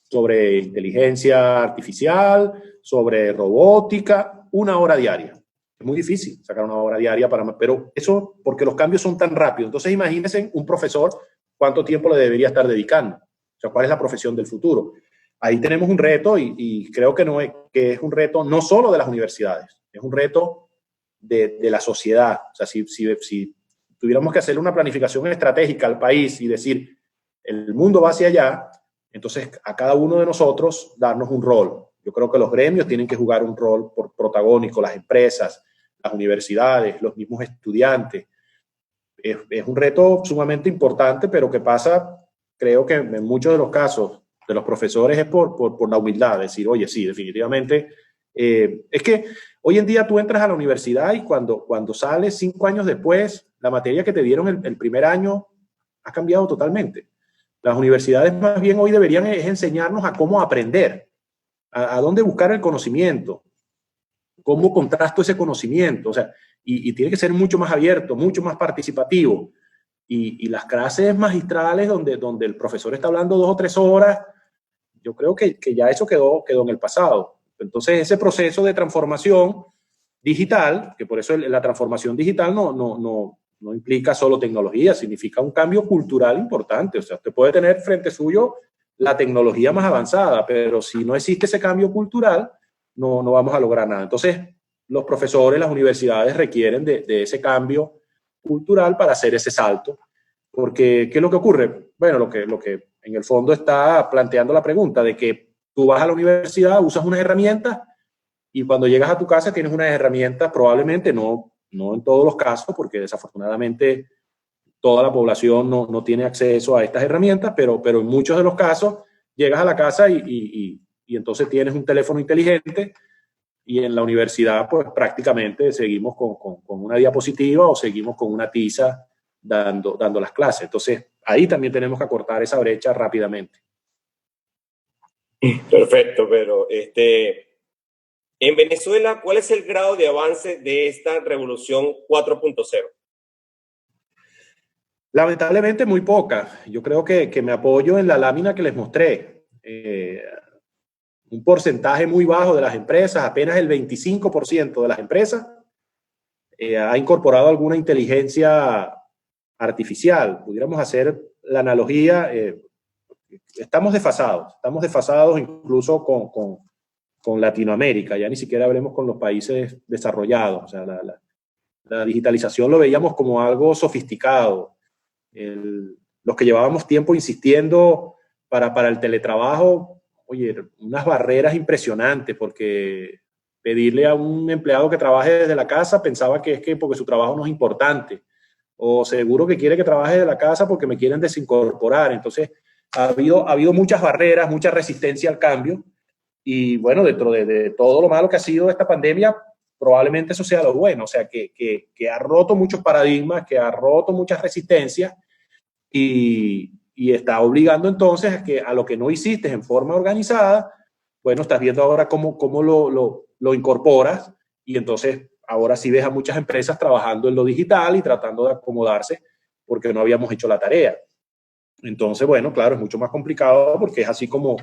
Sobre inteligencia artificial, sobre robótica, 1 hora diaria. Es muy difícil sacar 1 hora diaria, pero eso porque los cambios son tan rápidos. Entonces imagínense un profesor cuánto tiempo le debería estar dedicando. O sea, ¿cuál es la profesión del futuro? Ahí tenemos un reto y creo que es un reto no solo de las universidades, es un reto de la sociedad. O sea, si tuviéramos que hacer una planificación estratégica al país y decir, el mundo va hacia allá, entonces a cada uno de nosotros darnos un rol. Yo creo que los gremios tienen que jugar un rol protagónico, las empresas, las universidades, los mismos estudiantes. Es un reto sumamente importante, pero que pasa, creo que en muchos de los casos de los profesores es por la humildad, decir, oye, sí, definitivamente. Es que hoy en día tú entras a la universidad y cuando sales 5 años después, la materia que te dieron el primer año ha cambiado totalmente. Las universidades más bien hoy deberían enseñarnos a cómo aprender, a dónde buscar el conocimiento, cómo contrasto ese conocimiento, o sea, y tiene que ser mucho más abierto, mucho más participativo. Y las clases magistrales donde el profesor está hablando 2 o 3 horas, yo creo que ya eso quedó en el pasado. Entonces, ese proceso de transformación digital, que por eso la transformación digital no implica solo tecnología, significa un cambio cultural importante. O sea, usted puede tener frente suyo la tecnología más avanzada, pero si no existe ese cambio cultural, no vamos a lograr nada. Entonces, los profesores, las universidades requieren de ese cambio cultural para hacer ese salto. Porque, ¿qué es lo que ocurre? Bueno, lo que en el fondo está planteando la pregunta de que tú vas a la universidad, usas unas herramientas y cuando llegas a tu casa tienes unas herramientas probablemente no no en todos los casos, porque desafortunadamente toda la población no tiene acceso a estas herramientas, pero en muchos de los casos llegas a la casa y entonces tienes un teléfono inteligente, y en la universidad pues prácticamente seguimos con una diapositiva o seguimos con una tiza dando las clases. Entonces ahí también tenemos que acortar esa brecha rápidamente. Perfecto, pero en Venezuela, ¿cuál es el grado de avance de esta revolución 4.0? Lamentablemente muy poca. Yo creo que me apoyo en la lámina que les mostré. Un porcentaje muy bajo de las empresas, apenas el 25% de las empresas, ha incorporado alguna inteligencia artificial. Pudiéramos hacer la analogía, estamos desfasados incluso con Latinoamérica, ya ni siquiera hablemos con los países desarrollados. O sea, la digitalización lo veíamos como algo sofisticado. Los que llevábamos tiempo insistiendo para el teletrabajo, oye, unas barreras impresionantes, porque pedirle a un empleado que trabaje desde la casa pensaba que es que porque su trabajo no es importante, o seguro que quiere que trabaje desde la casa porque me quieren desincorporar. Entonces, ha habido muchas barreras, mucha resistencia al cambio, y bueno, dentro de todo lo malo que ha sido esta pandemia, probablemente eso sea lo bueno, o sea, que ha roto muchos paradigmas, que ha roto muchas resistencias, y está obligando entonces a lo que no hiciste en forma organizada, bueno, estás viendo ahora cómo lo incorporas, y entonces ahora sí ves a muchas empresas trabajando en lo digital y tratando de acomodarse porque no habíamos hecho la tarea. Entonces, bueno, claro, es mucho más complicado porque es así como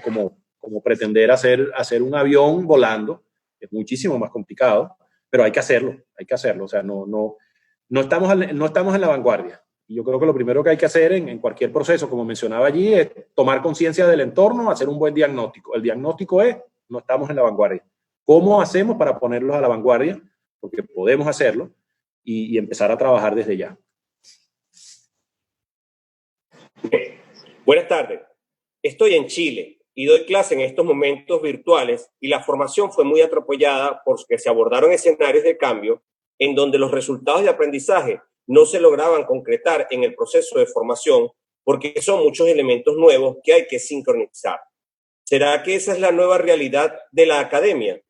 pretender hacer un avión volando, es muchísimo más complicado, pero hay que hacerlo, o sea, no estamos en la vanguardia. Y yo creo que lo primero que hay que hacer en cualquier proceso, como mencionaba allí, es tomar conciencia del entorno, hacer un buen diagnóstico. El diagnóstico es, no estamos en la vanguardia. ¿Cómo hacemos para ponerlos a la vanguardia? Porque podemos hacerlo, y empezar a trabajar desde ya. Buenas tardes. Estoy en Chile y doy clase en estos momentos virtuales, y la formación fue muy atropellada porque se abordaron escenarios de cambio en donde los resultados de aprendizaje no se lograban concretar en el proceso de formación porque son muchos elementos nuevos que hay que sincronizar. ¿Será que esa es la nueva realidad de la academia?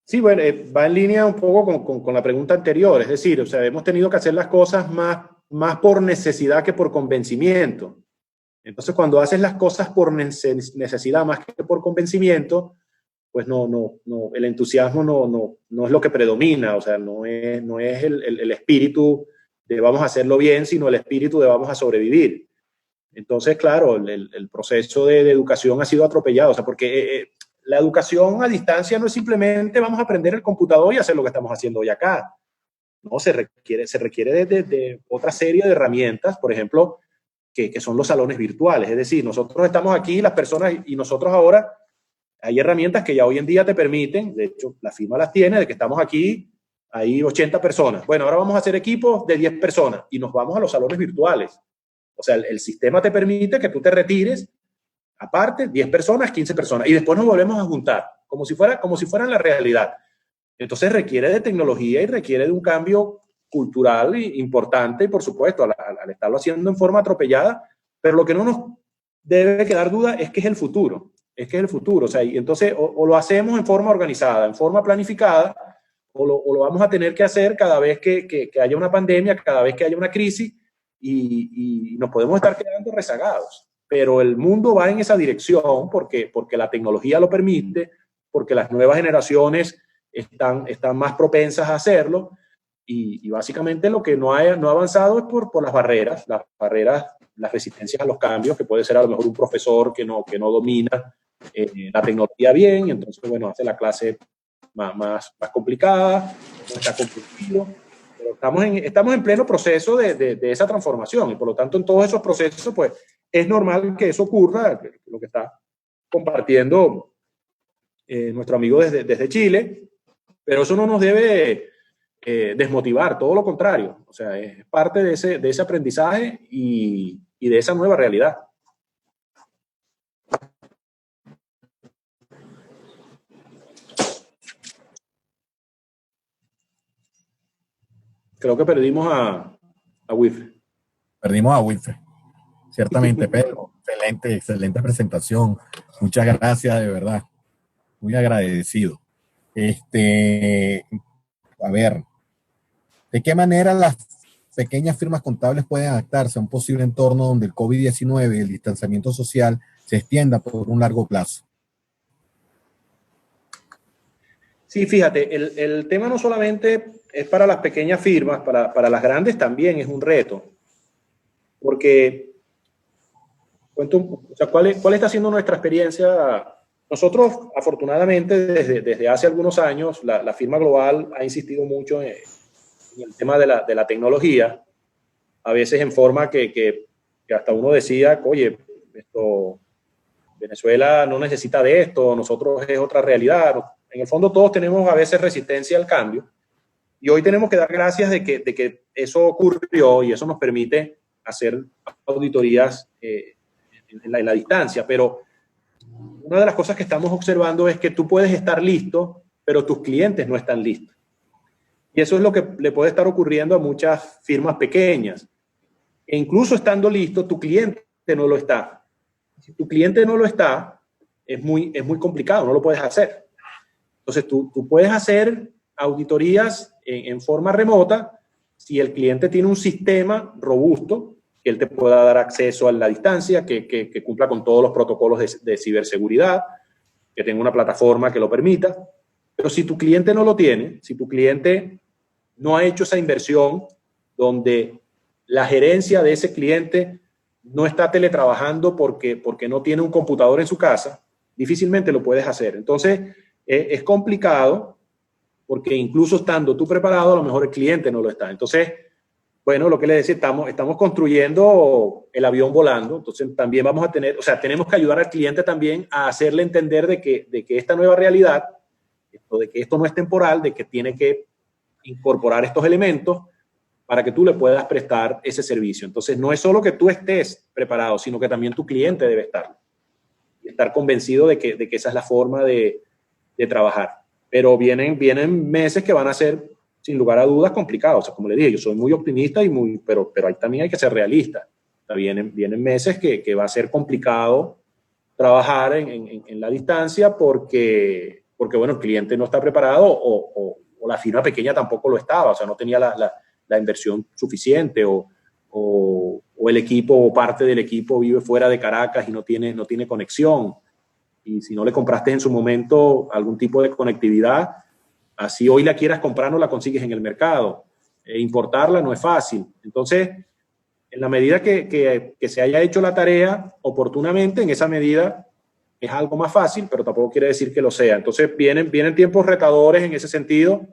Sí, bueno, va en línea un poco con la pregunta anterior, es decir, o sea, hemos tenido que hacer las cosas más por necesidad que por convencimiento. Entonces, cuando haces las cosas por necesidad más que por convencimiento, pues el entusiasmo no es lo que predomina, o sea, no es el espíritu de vamos a hacerlo bien, sino el espíritu de vamos a sobrevivir. Entonces, claro, el proceso de educación ha sido atropellado, o sea, porque la educación a distancia no es simplemente vamos a aprender el computador y hacer lo que estamos haciendo hoy acá. No, se requiere de otra serie de herramientas, por ejemplo, que son los salones virtuales. Es decir, nosotros estamos aquí, las personas, y nosotros ahora, hay herramientas que ya hoy en día te permiten, de hecho, la firma las tiene, de que estamos aquí, hay 80 personas. Bueno, ahora vamos a hacer equipos de 10 personas y nos vamos a los salones virtuales. O sea, el sistema te permite que tú te retires, aparte, 10 personas, 15 personas, y después nos volvemos a juntar, como si fueran la realidad. Entonces requiere de tecnología y requiere de un cambio cultural importante, y por supuesto, al estarlo haciendo en forma atropellada, pero lo que no nos debe quedar duda es que es el futuro, o sea, y entonces o lo hacemos en forma organizada, en forma planificada, o lo vamos a tener que hacer cada vez que haya una pandemia, cada vez que haya una crisis, y nos podemos estar quedando rezagados. Pero el mundo va en esa dirección porque la tecnología lo permite, porque las nuevas generaciones están más propensas a hacerlo, y básicamente lo que no ha avanzado es por las barreras, las resistencias a los cambios, que puede ser a lo mejor un profesor que no domina la tecnología bien, y entonces, bueno, hace la clase más complicada, no está comprometido, pero estamos en pleno proceso de esa transformación, y por lo tanto en todos esos procesos, pues es normal que eso ocurra, lo que está compartiendo nuestro amigo desde Chile, pero eso no nos debe desmotivar, todo lo contrario, o sea, es parte de ese aprendizaje y de esa nueva realidad. Creo que perdimos a Wilfred. Perdimos a Wilfred. Ciertamente, Pedro. Excelente, excelente presentación. Muchas gracias, de verdad. Muy agradecido. A ver, ¿de qué manera las pequeñas firmas contables pueden adaptarse a un posible entorno donde el COVID-19 y el distanciamiento social se extienda por un largo plazo? Sí, fíjate, el tema no solamente es para las pequeñas firmas, para las grandes también es un reto. Porque, ¿cuál está siendo nuestra experiencia? Nosotros, afortunadamente, desde hace algunos años, la firma global ha insistido mucho en el tema de la tecnología, a veces en forma que hasta uno decía, oye, Venezuela no necesita de esto, nosotros es otra realidad. En el fondo todos tenemos a veces resistencia al cambio y hoy tenemos que dar gracias de que eso ocurrió y eso nos permite hacer auditorías en la distancia, pero una de las cosas que estamos observando es que tú puedes estar listo, pero tus clientes no están listos. Y eso es lo que le puede estar ocurriendo a muchas firmas pequeñas. E incluso estando listo, tu cliente no lo está. Si tu cliente no lo está, es muy complicado, no lo puedes hacer. Entonces, tú puedes hacer auditorías en forma remota si el cliente tiene un sistema robusto, que él te pueda dar acceso a la distancia, que cumpla con todos los protocolos de ciberseguridad, que tenga una plataforma que lo permita. Pero si tu cliente no lo tiene, si tu cliente no ha hecho esa inversión donde la gerencia de ese cliente no está teletrabajando porque no tiene un computador en su casa, difícilmente lo puedes hacer. Entonces, es complicado porque incluso estando tú preparado, a lo mejor el cliente no lo está. Entonces, bueno, lo que les decía, estamos construyendo el avión volando, entonces también vamos a tener, tenemos que ayudar al cliente también a hacerle entender de que esta nueva realidad, de que esto no es temporal, de que tiene que incorporar estos elementos para que tú le puedas prestar ese servicio. Entonces, no es solo que tú estés preparado, sino que también tu cliente debe estar y estar convencido de que esa es la forma de trabajar. Pero vienen meses que van a ser, sin lugar a dudas, complicados. O sea, como le dije, yo soy muy optimista, pero ahí también hay que ser realista. O sea, vienen meses que va a ser complicado trabajar en la distancia porque, bueno, el cliente no está preparado o la firma pequeña tampoco lo estaba. O sea, no tenía la inversión suficiente o el equipo o parte del equipo vive fuera de Caracas y no tiene conexión. Y si no le compraste en su momento algún tipo de conectividad, así hoy la quieras comprar, no la consigues en el mercado. Importarla no es fácil. Entonces, en la medida que se haya hecho la tarea oportunamente, en esa medida es algo más fácil, pero tampoco quiere decir que lo sea. Entonces, vienen tiempos retadores en ese sentido,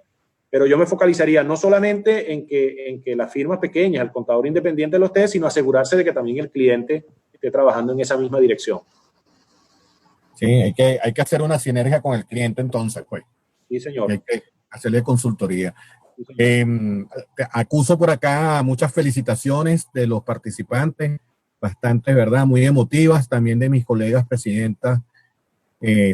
pero yo me focalizaría no solamente en que las firmas pequeñas, el contador independiente lo esté, sino asegurarse de que también el cliente esté trabajando en esa misma dirección. Sí, hay que hacer una sinergia con el cliente entonces, pues. Sí, señor. Hay que hacerle consultoría. Acuso por acá muchas felicitaciones de los participantes, bastante, ¿verdad? Muy emotivas, también de mis colegas presidentas,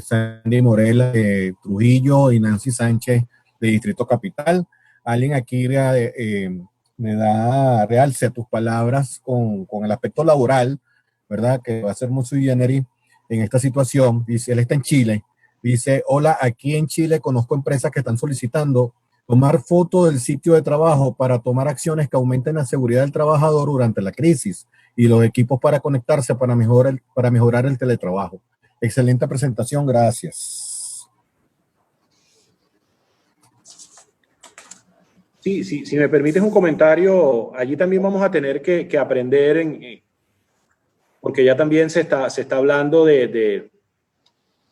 Sandy Morela de Trujillo y Nancy Sánchez de Distrito Capital. Alguien aquí me da realce a tus palabras con el aspecto laboral, ¿verdad? Que va a ser muy sui generis en esta situación. Dice, él está en Chile. Dice, hola, aquí en Chile conozco empresas que están solicitando tomar foto del sitio de trabajo para tomar acciones que aumenten la seguridad del trabajador durante la crisis y los equipos para conectarse para mejorar el teletrabajo. Excelente presentación, gracias. Sí, si me permites un comentario, allí también vamos a tener que aprender, porque ya también se está hablando de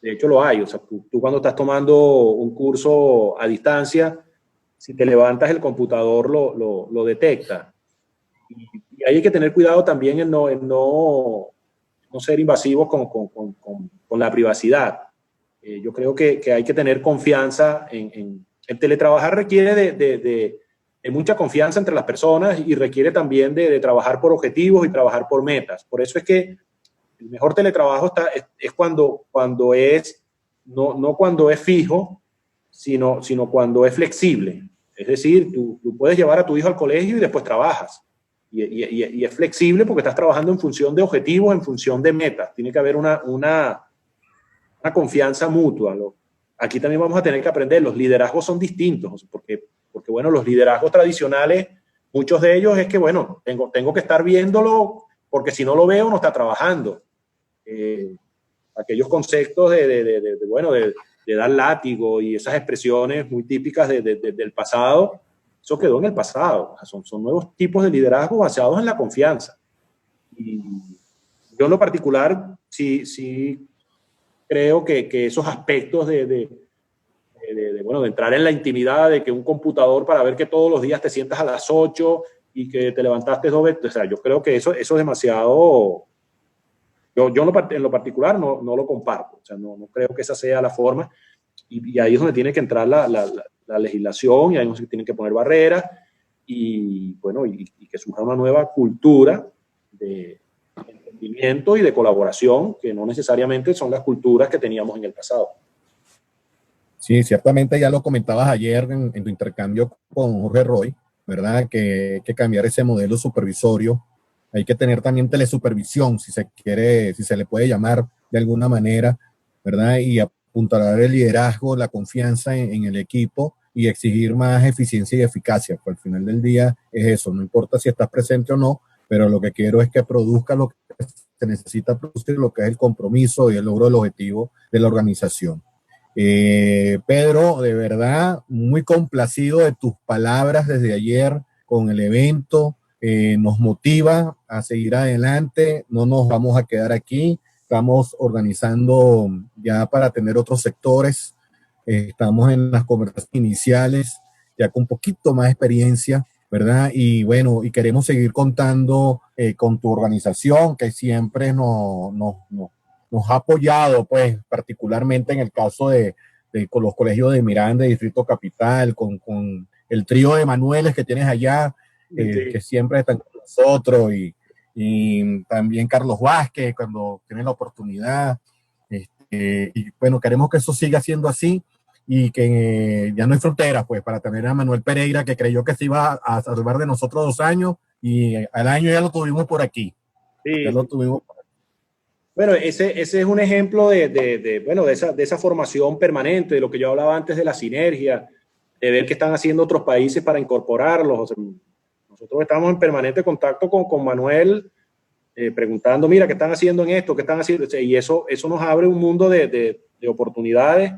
hecho lo hay, o sea, tú cuando estás tomando un curso a distancia, si te levantas el computador lo detecta. Y hay que tener cuidado también en no ser invasivos con la privacidad. Yo creo que hay que tener confianza el teletrabajar requiere de mucha confianza entre las personas y requiere también de trabajar por objetivos y trabajar por metas. Por eso es que el mejor teletrabajo es cuando es, no cuando es fijo, sino cuando es flexible. Es decir, tú puedes llevar a tu hijo al colegio y después trabajas. Y es flexible porque estás trabajando en función de objetivos, en función de metas. Tiene que haber una confianza mutua. Aquí también vamos a tener que aprender. Los liderazgos son distintos, porque bueno, los liderazgos tradicionales, muchos de ellos es que, bueno, tengo que estar viéndolo porque si no lo veo no está trabajando. Aquellos conceptos de dar látigo y esas expresiones muy típicas del pasado, eso quedó en el pasado. O sea, son nuevos tipos de liderazgo basados en la confianza. Y yo en lo particular sí creo que esos aspectos de entrar en la intimidad, de que un computador para ver que todos los días te sientas a las 8 y que te levantaste 2 veces, o sea, yo creo que eso es demasiado. Yo en lo particular no lo comparto, o sea, no creo que esa sea la forma, y ahí es donde tiene que entrar la legislación, y ahí es donde se tienen que poner barreras, y bueno, y que surja una nueva cultura de entendimiento y de colaboración, que no necesariamente son las culturas que teníamos en el pasado. Sí, ciertamente ya lo comentabas ayer en tu intercambio con Jorge Roy, ¿verdad? Que hay que cambiar ese modelo supervisorio. Hay que tener también telesupervisión, si se quiere, si se le puede llamar de alguna manera, ¿verdad? Y apuntalar el liderazgo, la confianza en el equipo y exigir más eficiencia y eficacia. Pues al final del día es eso, no importa si estás presente o no, pero lo que quiero es que produzca lo que se necesita producir, lo que es el compromiso y el logro del objetivo de la organización. Pedro, de verdad, muy complacido de tus palabras desde ayer con el evento. Nos motiva a seguir adelante, no nos vamos a quedar aquí, estamos organizando ya para tener otros sectores, estamos en las conversaciones iniciales, ya con un poquito más experiencia, ¿verdad? Y bueno, y queremos seguir contando con tu organización, que siempre nos ha apoyado, pues, particularmente en el caso con los colegios de Miranda, Distrito Capital, con el trío de Manueles que tienes allá, que siempre están con nosotros, y también Carlos Vázquez, cuando tienen la oportunidad. Y bueno, queremos que eso siga siendo así y que ya no hay fronteras, pues, para tener a Manuel Pereira, que creyó que se iba a salvar de nosotros 2 años, y al año ya lo tuvimos por aquí. Sí. Ya lo tuvimos por aquí. Bueno, ese es un ejemplo de esa formación permanente, de lo que yo hablaba antes de la sinergia, de ver qué están haciendo otros países para incorporarlos. O sea, nosotros estamos en permanente contacto con Manuel, preguntando, mira, ¿qué están haciendo en esto? ¿Qué están haciendo? Y eso nos abre un mundo de oportunidades,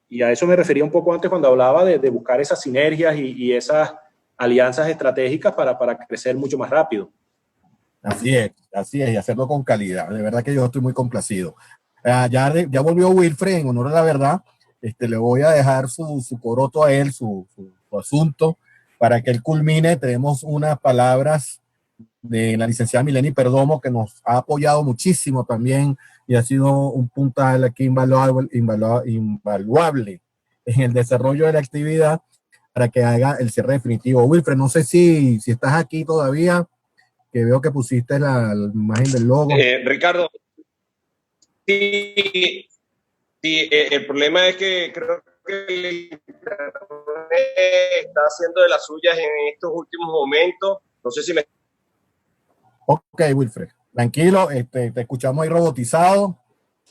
y a eso me refería un poco antes cuando hablaba de buscar esas sinergias y esas alianzas estratégicas para crecer mucho más rápido. Así es, y hacerlo con calidad. De verdad que yo estoy muy complacido. Ya volvió Wilfred, en honor a la verdad. Le voy a dejar su coroto a él, su asunto, para que él culmine. Tenemos unas palabras de la licenciada Mileni Perdomo, que nos ha apoyado muchísimo también y ha sido un puntal aquí invaluable en el desarrollo de la actividad, para que haga el cierre definitivo. Wilfred, no sé si estás aquí todavía, que veo que pusiste la imagen del logo. Ricardo, sí, el problema es que creo que el internet está haciendo de las suyas en estos últimos momentos. No sé si me... Ok, Wilfred, tranquilo, te escuchamos ahí robotizado,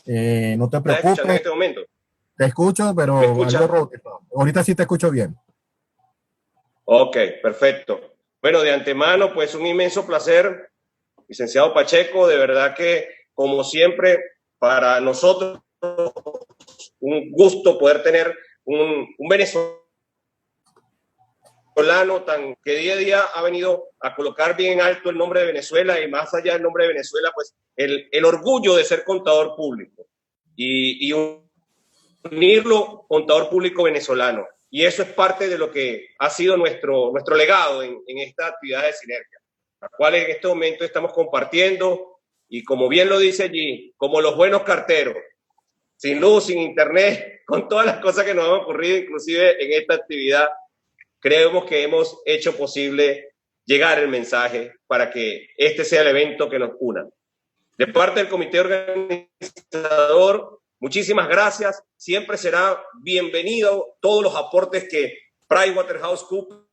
no te preocupes. En este momento? Te escucho, pero ahorita sí te escucho bien. Ok, perfecto. Bueno, de antemano, pues un inmenso placer, licenciado Pacheco, de verdad que, como siempre, para nosotros un gusto poder tener un venezolano que día a día ha venido a colocar bien alto el nombre de Venezuela, y más allá del nombre de Venezuela, pues el orgullo de ser contador público y unirlo contador público venezolano. Y eso es parte de lo que ha sido nuestro legado en esta actividad de sinergia, la cual en este momento estamos compartiendo, y como bien lo dice allí, como los buenos carteros, sin luz, sin internet, con todas las cosas que nos han ocurrido, inclusive en esta actividad, creemos que hemos hecho posible llegar el mensaje para que este sea el evento que nos una. De parte del comité organizador, muchísimas gracias. Siempre será bienvenido todos los aportes que PricewaterhouseCoopers,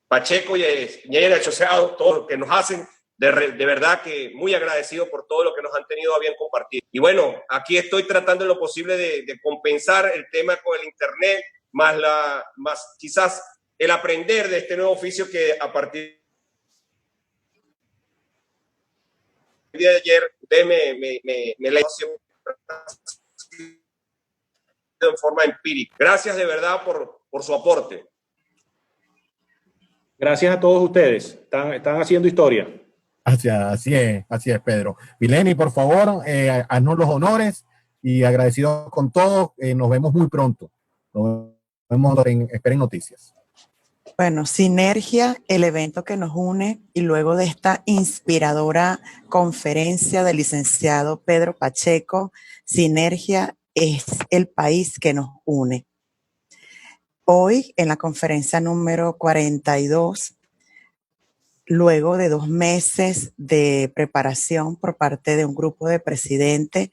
Pacheco y asociados, todo lo que nos hacen, de verdad que muy agradecido por todo lo que nos han tenido a bien compartir. Y bueno, aquí estoy tratando en lo posible de compensar el tema con el internet, más quizás el aprender de este nuevo oficio que a partir de ayer usted me leyó en forma empírica. Gracias de verdad por su aporte. Gracias a todos ustedes. Están haciendo historia. Así es, Pedro. Vileni, por favor, haznos los honores y agradecidos con todos. Nos vemos muy pronto. Nos vemos Esperen Noticias. Bueno, Sinergia, el evento que nos une, y luego de esta inspiradora conferencia del licenciado Pedro Pacheco, Sinergia es el país que nos une. Hoy, en la conferencia número 42, luego de 2 meses de preparación por parte de un grupo de presidentes,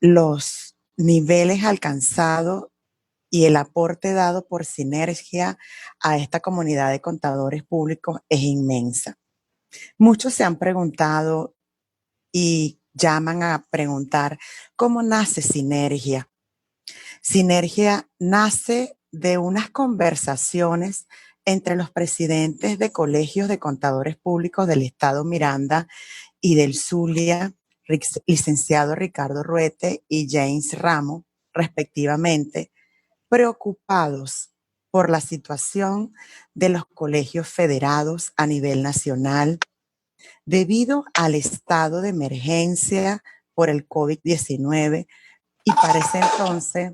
los niveles alcanzados y el aporte dado por Sinergia a esta comunidad de contadores públicos es inmensa. Muchos se han preguntado y llaman a preguntar, ¿cómo nace Sinergia? Sinergia nace de unas conversaciones entre los presidentes de colegios de contadores públicos del estado Miranda y del Zulia, licenciado Ricardo Ruete y James Ramos, respectivamente, preocupados por la situación de los colegios federados a nivel nacional debido al estado de emergencia por el COVID-19, y para ese entonces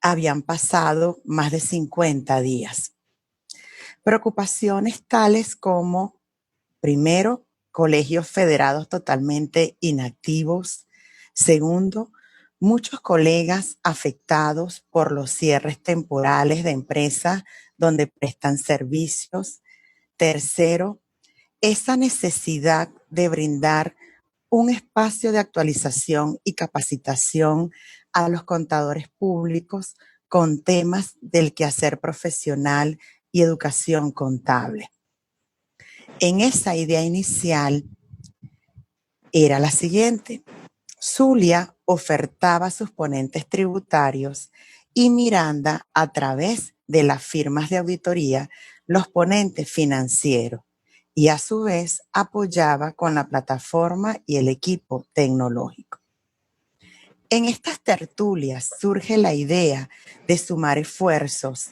habían pasado más de 50 días. Preocupaciones tales como, primero, colegios federados totalmente inactivos. Segundo, muchos colegas afectados por los cierres temporales de empresas donde prestan servicios. Tercero, esa necesidad de brindar un espacio de actualización y capacitación a los contadores públicos con temas del quehacer profesional y educación contable. En esa idea inicial era la siguiente. Zulia ofertaba a sus ponentes tributarios y Miranda, a través de las firmas de auditoría, los ponentes financieros, y a su vez apoyaba con la plataforma y el equipo tecnológico. En estas tertulias surge la idea de sumar esfuerzos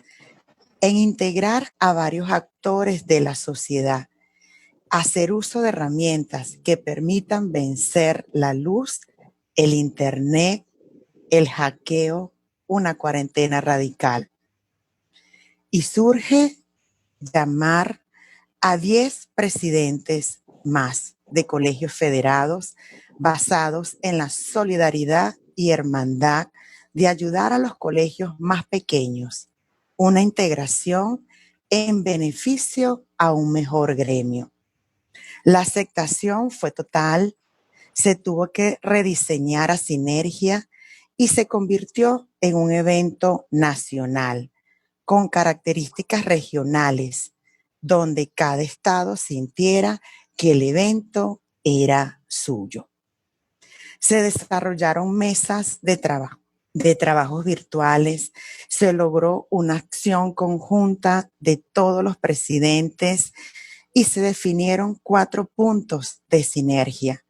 en integrar a varios actores de la sociedad, hacer uso de herramientas que permitan vencer la luz, el internet, el hackeo, una cuarentena radical. Y surge llamar a 10 presidentes más de colegios federados basados en la solidaridad y hermandad de ayudar a los colegios más pequeños, una integración en beneficio a un mejor gremio. La aceptación fue total, se tuvo que rediseñar a Sinergia y se convirtió en un evento nacional con características regionales, donde cada estado sintiera que el evento era suyo. Se desarrollaron mesas de trabajos virtuales, se logró una acción conjunta de todos los presidentes y se definieron 4 puntos de sinergia: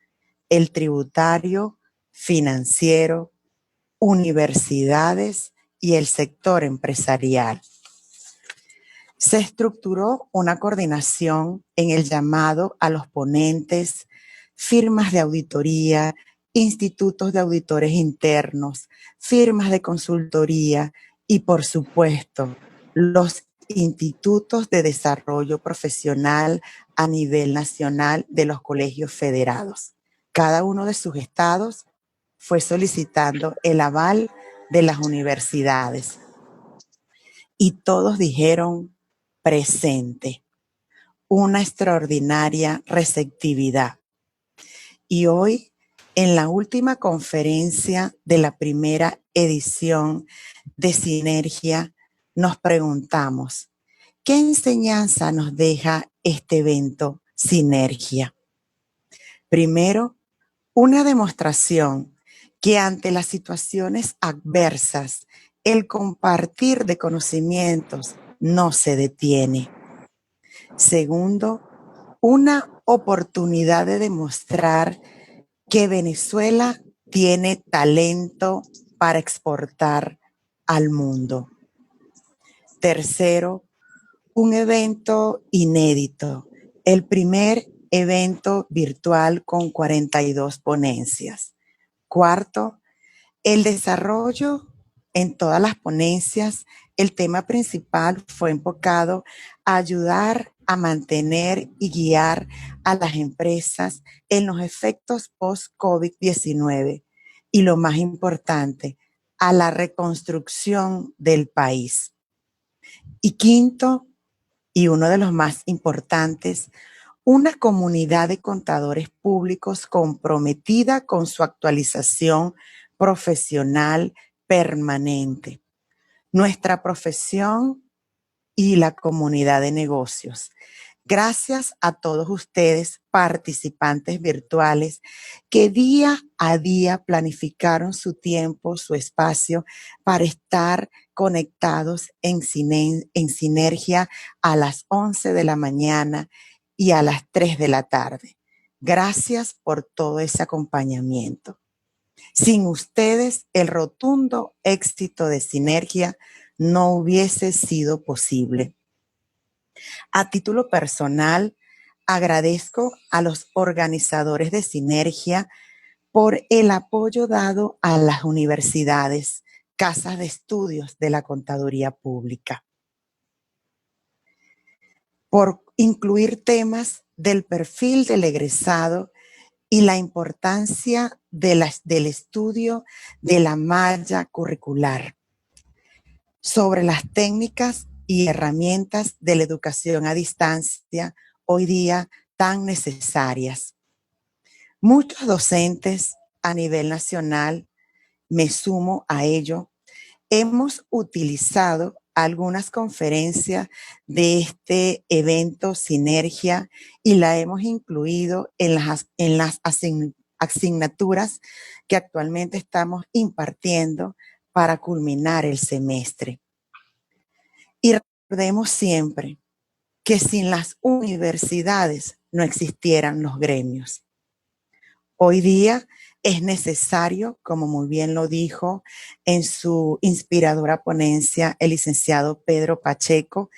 el tributario, financiero, universidades y el sector empresarial. Se estructuró una coordinación en el llamado a los ponentes, firmas de auditoría, institutos de auditores internos, firmas de consultoría y, por supuesto, los institutos de desarrollo profesional a nivel nacional de los colegios federados. Cada uno de sus estados fue solicitando el aval de las universidades y todos dijeron presente. Una extraordinaria receptividad. Y hoy En la última conferencia de la primera edición de Sinergia, nos preguntamos, ¿qué enseñanza nos deja este evento Sinergia? Primero, una demostración que ante las situaciones adversas, el compartir de conocimientos no se detiene. Segundo, una oportunidad de demostrar que Venezuela tiene talento para exportar al mundo. Tercero, un evento inédito, el primer evento virtual con 42 ponencias. Cuarto, el desarrollo en todas las ponencias, el tema principal fue enfocado a ayudar a mantener y guiar a las empresas en los efectos post-COVID-19 y lo más importante, a la reconstrucción del país. Y quinto, y uno de los más importantes, una comunidad de contadores públicos comprometida con su actualización profesional permanente. Nuestra profesión y la comunidad de negocios. Gracias a todos ustedes, participantes virtuales, que día a día planificaron su tiempo, su espacio para estar conectados en Sinergia a las 11 de la mañana y a las 3 de la tarde. Gracias por todo ese acompañamiento. Sin ustedes, el rotundo éxito de Sinergia no hubiese sido posible. A título personal, agradezco a los organizadores de Sinergia por el apoyo dado a las universidades, casas de estudios de la Contaduría Pública, por incluir temas del perfil del egresado y la importancia del estudio de la malla curricular sobre las técnicas y herramientas de la educación a distancia hoy día tan necesarias. Muchos docentes a nivel nacional, me sumo a ello, hemos utilizado algunas conferencias de este evento Sinergia y la hemos incluido en las asignaturas que actualmente estamos impartiendo para culminar el semestre. Y recordemos siempre que sin las universidades no existieran los gremios. Hoy día es necesario, como muy bien lo dijo en su inspiradora ponencia el licenciado Pedro Pacheco,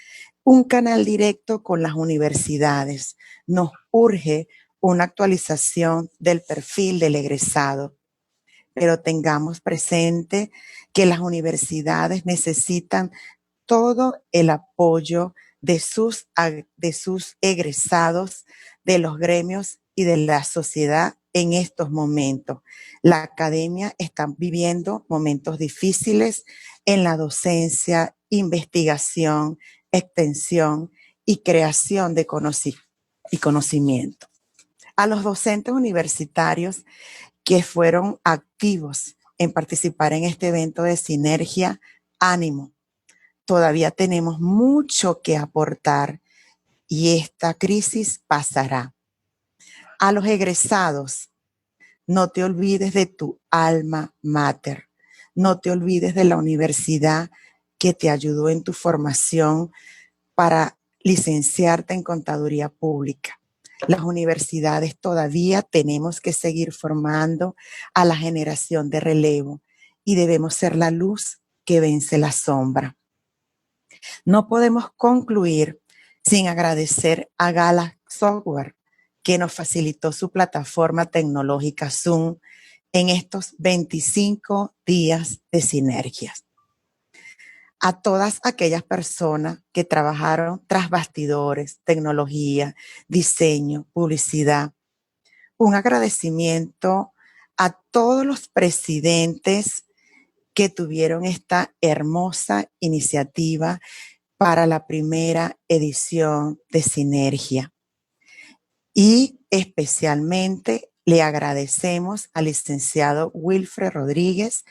un canal directo con las universidades. Nos urge una actualización del perfil del egresado, pero tengamos presente que las universidades necesitan todo el apoyo de sus egresados, de los gremios y de la sociedad en estos momentos. La academia está viviendo momentos difíciles en la docencia, investigación, extensión y creación de conocimiento. A los docentes universitarios que fueron activos en participar en este evento de Sinergia, ánimo. Todavía tenemos mucho que aportar y esta crisis pasará. A los egresados, no te olvides de tu alma mater, no te olvides de la universidad que te ayudó en tu formación para licenciarte en Contaduría Pública. Las universidades todavía tenemos que seguir formando a la generación de relevo y debemos ser la luz que vence la sombra. No podemos concluir sin agradecer a Gala Software, que nos facilitó su plataforma tecnológica Zoom en estos 25 días de sinergias. A todas aquellas personas que trabajaron tras bastidores, tecnología, diseño, publicidad. Un agradecimiento a todos los presidentes que tuvieron esta hermosa iniciativa para la primera edición de Sinergia. Y especialmente Le agradecemos al licenciado Wilfred Rodríguez,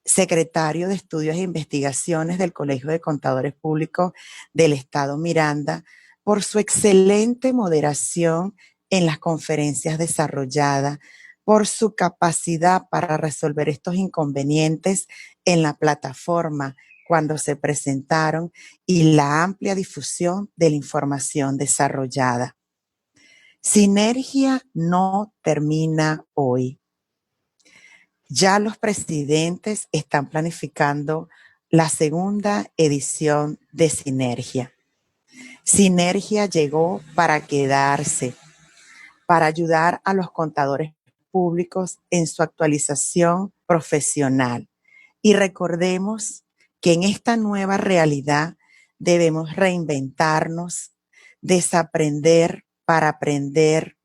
secretario de Estudios e Investigaciones del Colegio de Contadores Públicos del Estado Miranda, por su excelente moderación en las conferencias desarrolladas, por su capacidad para resolver estos inconvenientes en la plataforma cuando se presentaron y la amplia difusión de la información desarrollada. Sinergia no termina hoy. Ya los presidentes están planificando la segunda edición de Sinergia. Sinergia llegó para quedarse, para ayudar a los contadores públicos en su actualización profesional. Y recordemos que en esta nueva realidad debemos reinventarnos, desaprender para aprender,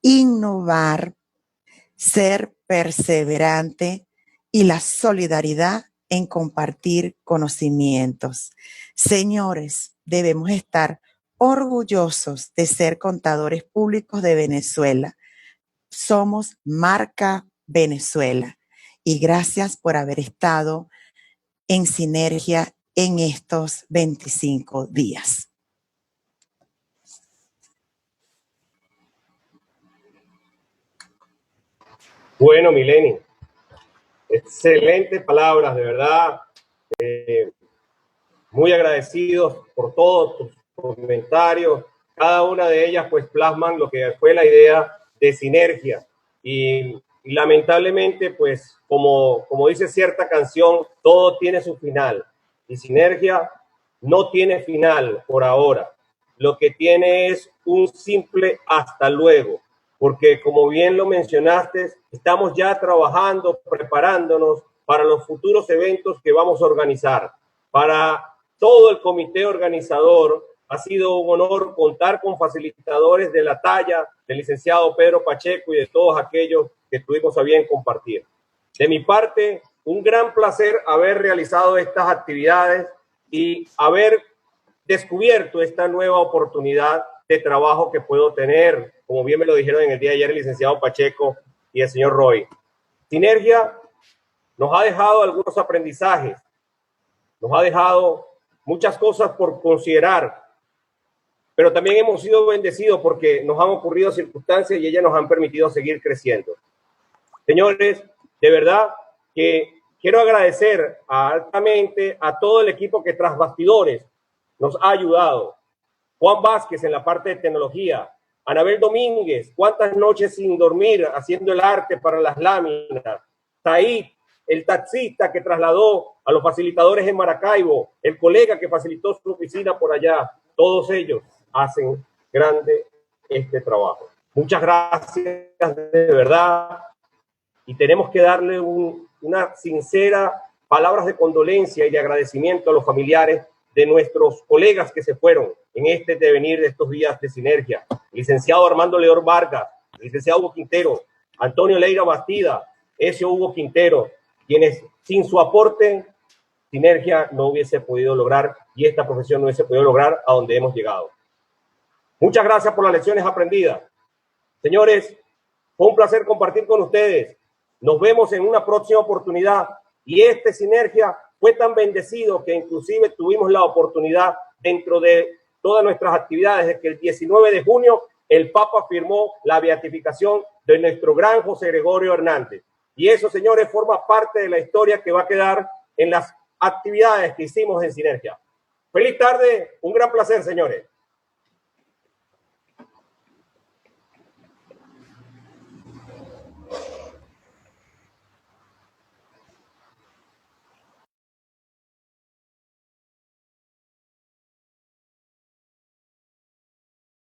innovar, ser perseverante y la solidaridad en compartir conocimientos. Señores, debemos estar orgullosos de ser contadores públicos de Venezuela. Somos marca Venezuela. Y gracias por haber estado en Sinergia en estos 25 días. Bueno, Mileni, excelentes palabras, de verdad. Muy agradecidos por todos tus comentarios. Cada una de ellas pues plasman lo que fue la idea de Sinergia. Y lamentablemente pues como dice cierta canción, todo tiene su final. Y Sinergia no tiene final por ahora. Lo que tiene es un simple hasta luego. Porque como bien lo mencionaste, estamos ya trabajando, preparándonos para los futuros eventos que vamos a organizar. Para todo el comité organizador ha sido un honor contar con facilitadores de la talla del licenciado Pedro Pacheco y de todos aquellos que tuvimos a bien compartir. De mi parte, un gran placer haber realizado estas actividades y haber descubierto esta nueva oportunidad de trabajo que puedo tener, como bien me lo dijeron en el día de ayer el licenciado Pacheco y el señor Roy. Sinergia nos ha dejado algunos aprendizajes, nos ha dejado muchas cosas por considerar, pero también hemos sido bendecidos porque nos han ocurrido circunstancias y ellas nos han permitido seguir creciendo. Señores, de verdad que quiero agradecer altamente a todo el equipo que tras bastidores nos ha ayudado. Juan Vázquez en la parte de tecnología, Anabel Domínguez, cuántas noches sin dormir haciendo el arte para las láminas, Said, el taxista que trasladó a los facilitadores en Maracaibo, el colega que facilitó su oficina por allá, todos ellos hacen grande este trabajo. Muchas gracias de verdad y tenemos que darle una sincera palabras de condolencia y de agradecimiento a los familiares de nuestros colegas que se fueron en este devenir de estos días de Sinergia. El licenciado Armando León Vargas, el licenciado Hugo Quintero, Antonio Leira Bastida, ese Hugo Quintero, quienes sin su aporte Sinergia no hubiese podido lograr y esta profesión no hubiese podido lograr a donde hemos llegado. Muchas gracias por las lecciones aprendidas. Señores, fue un placer compartir con ustedes. Nos vemos en una próxima oportunidad y este Sinergia fue tan bendecido que inclusive tuvimos la oportunidad dentro de todas nuestras actividades de que el 19 de junio el Papa firmó la beatificación de nuestro gran José Gregorio Hernández. Y eso, señores, forma parte de la historia que va a quedar en las actividades que hicimos en Sinergia. Feliz tarde, un gran placer, señores.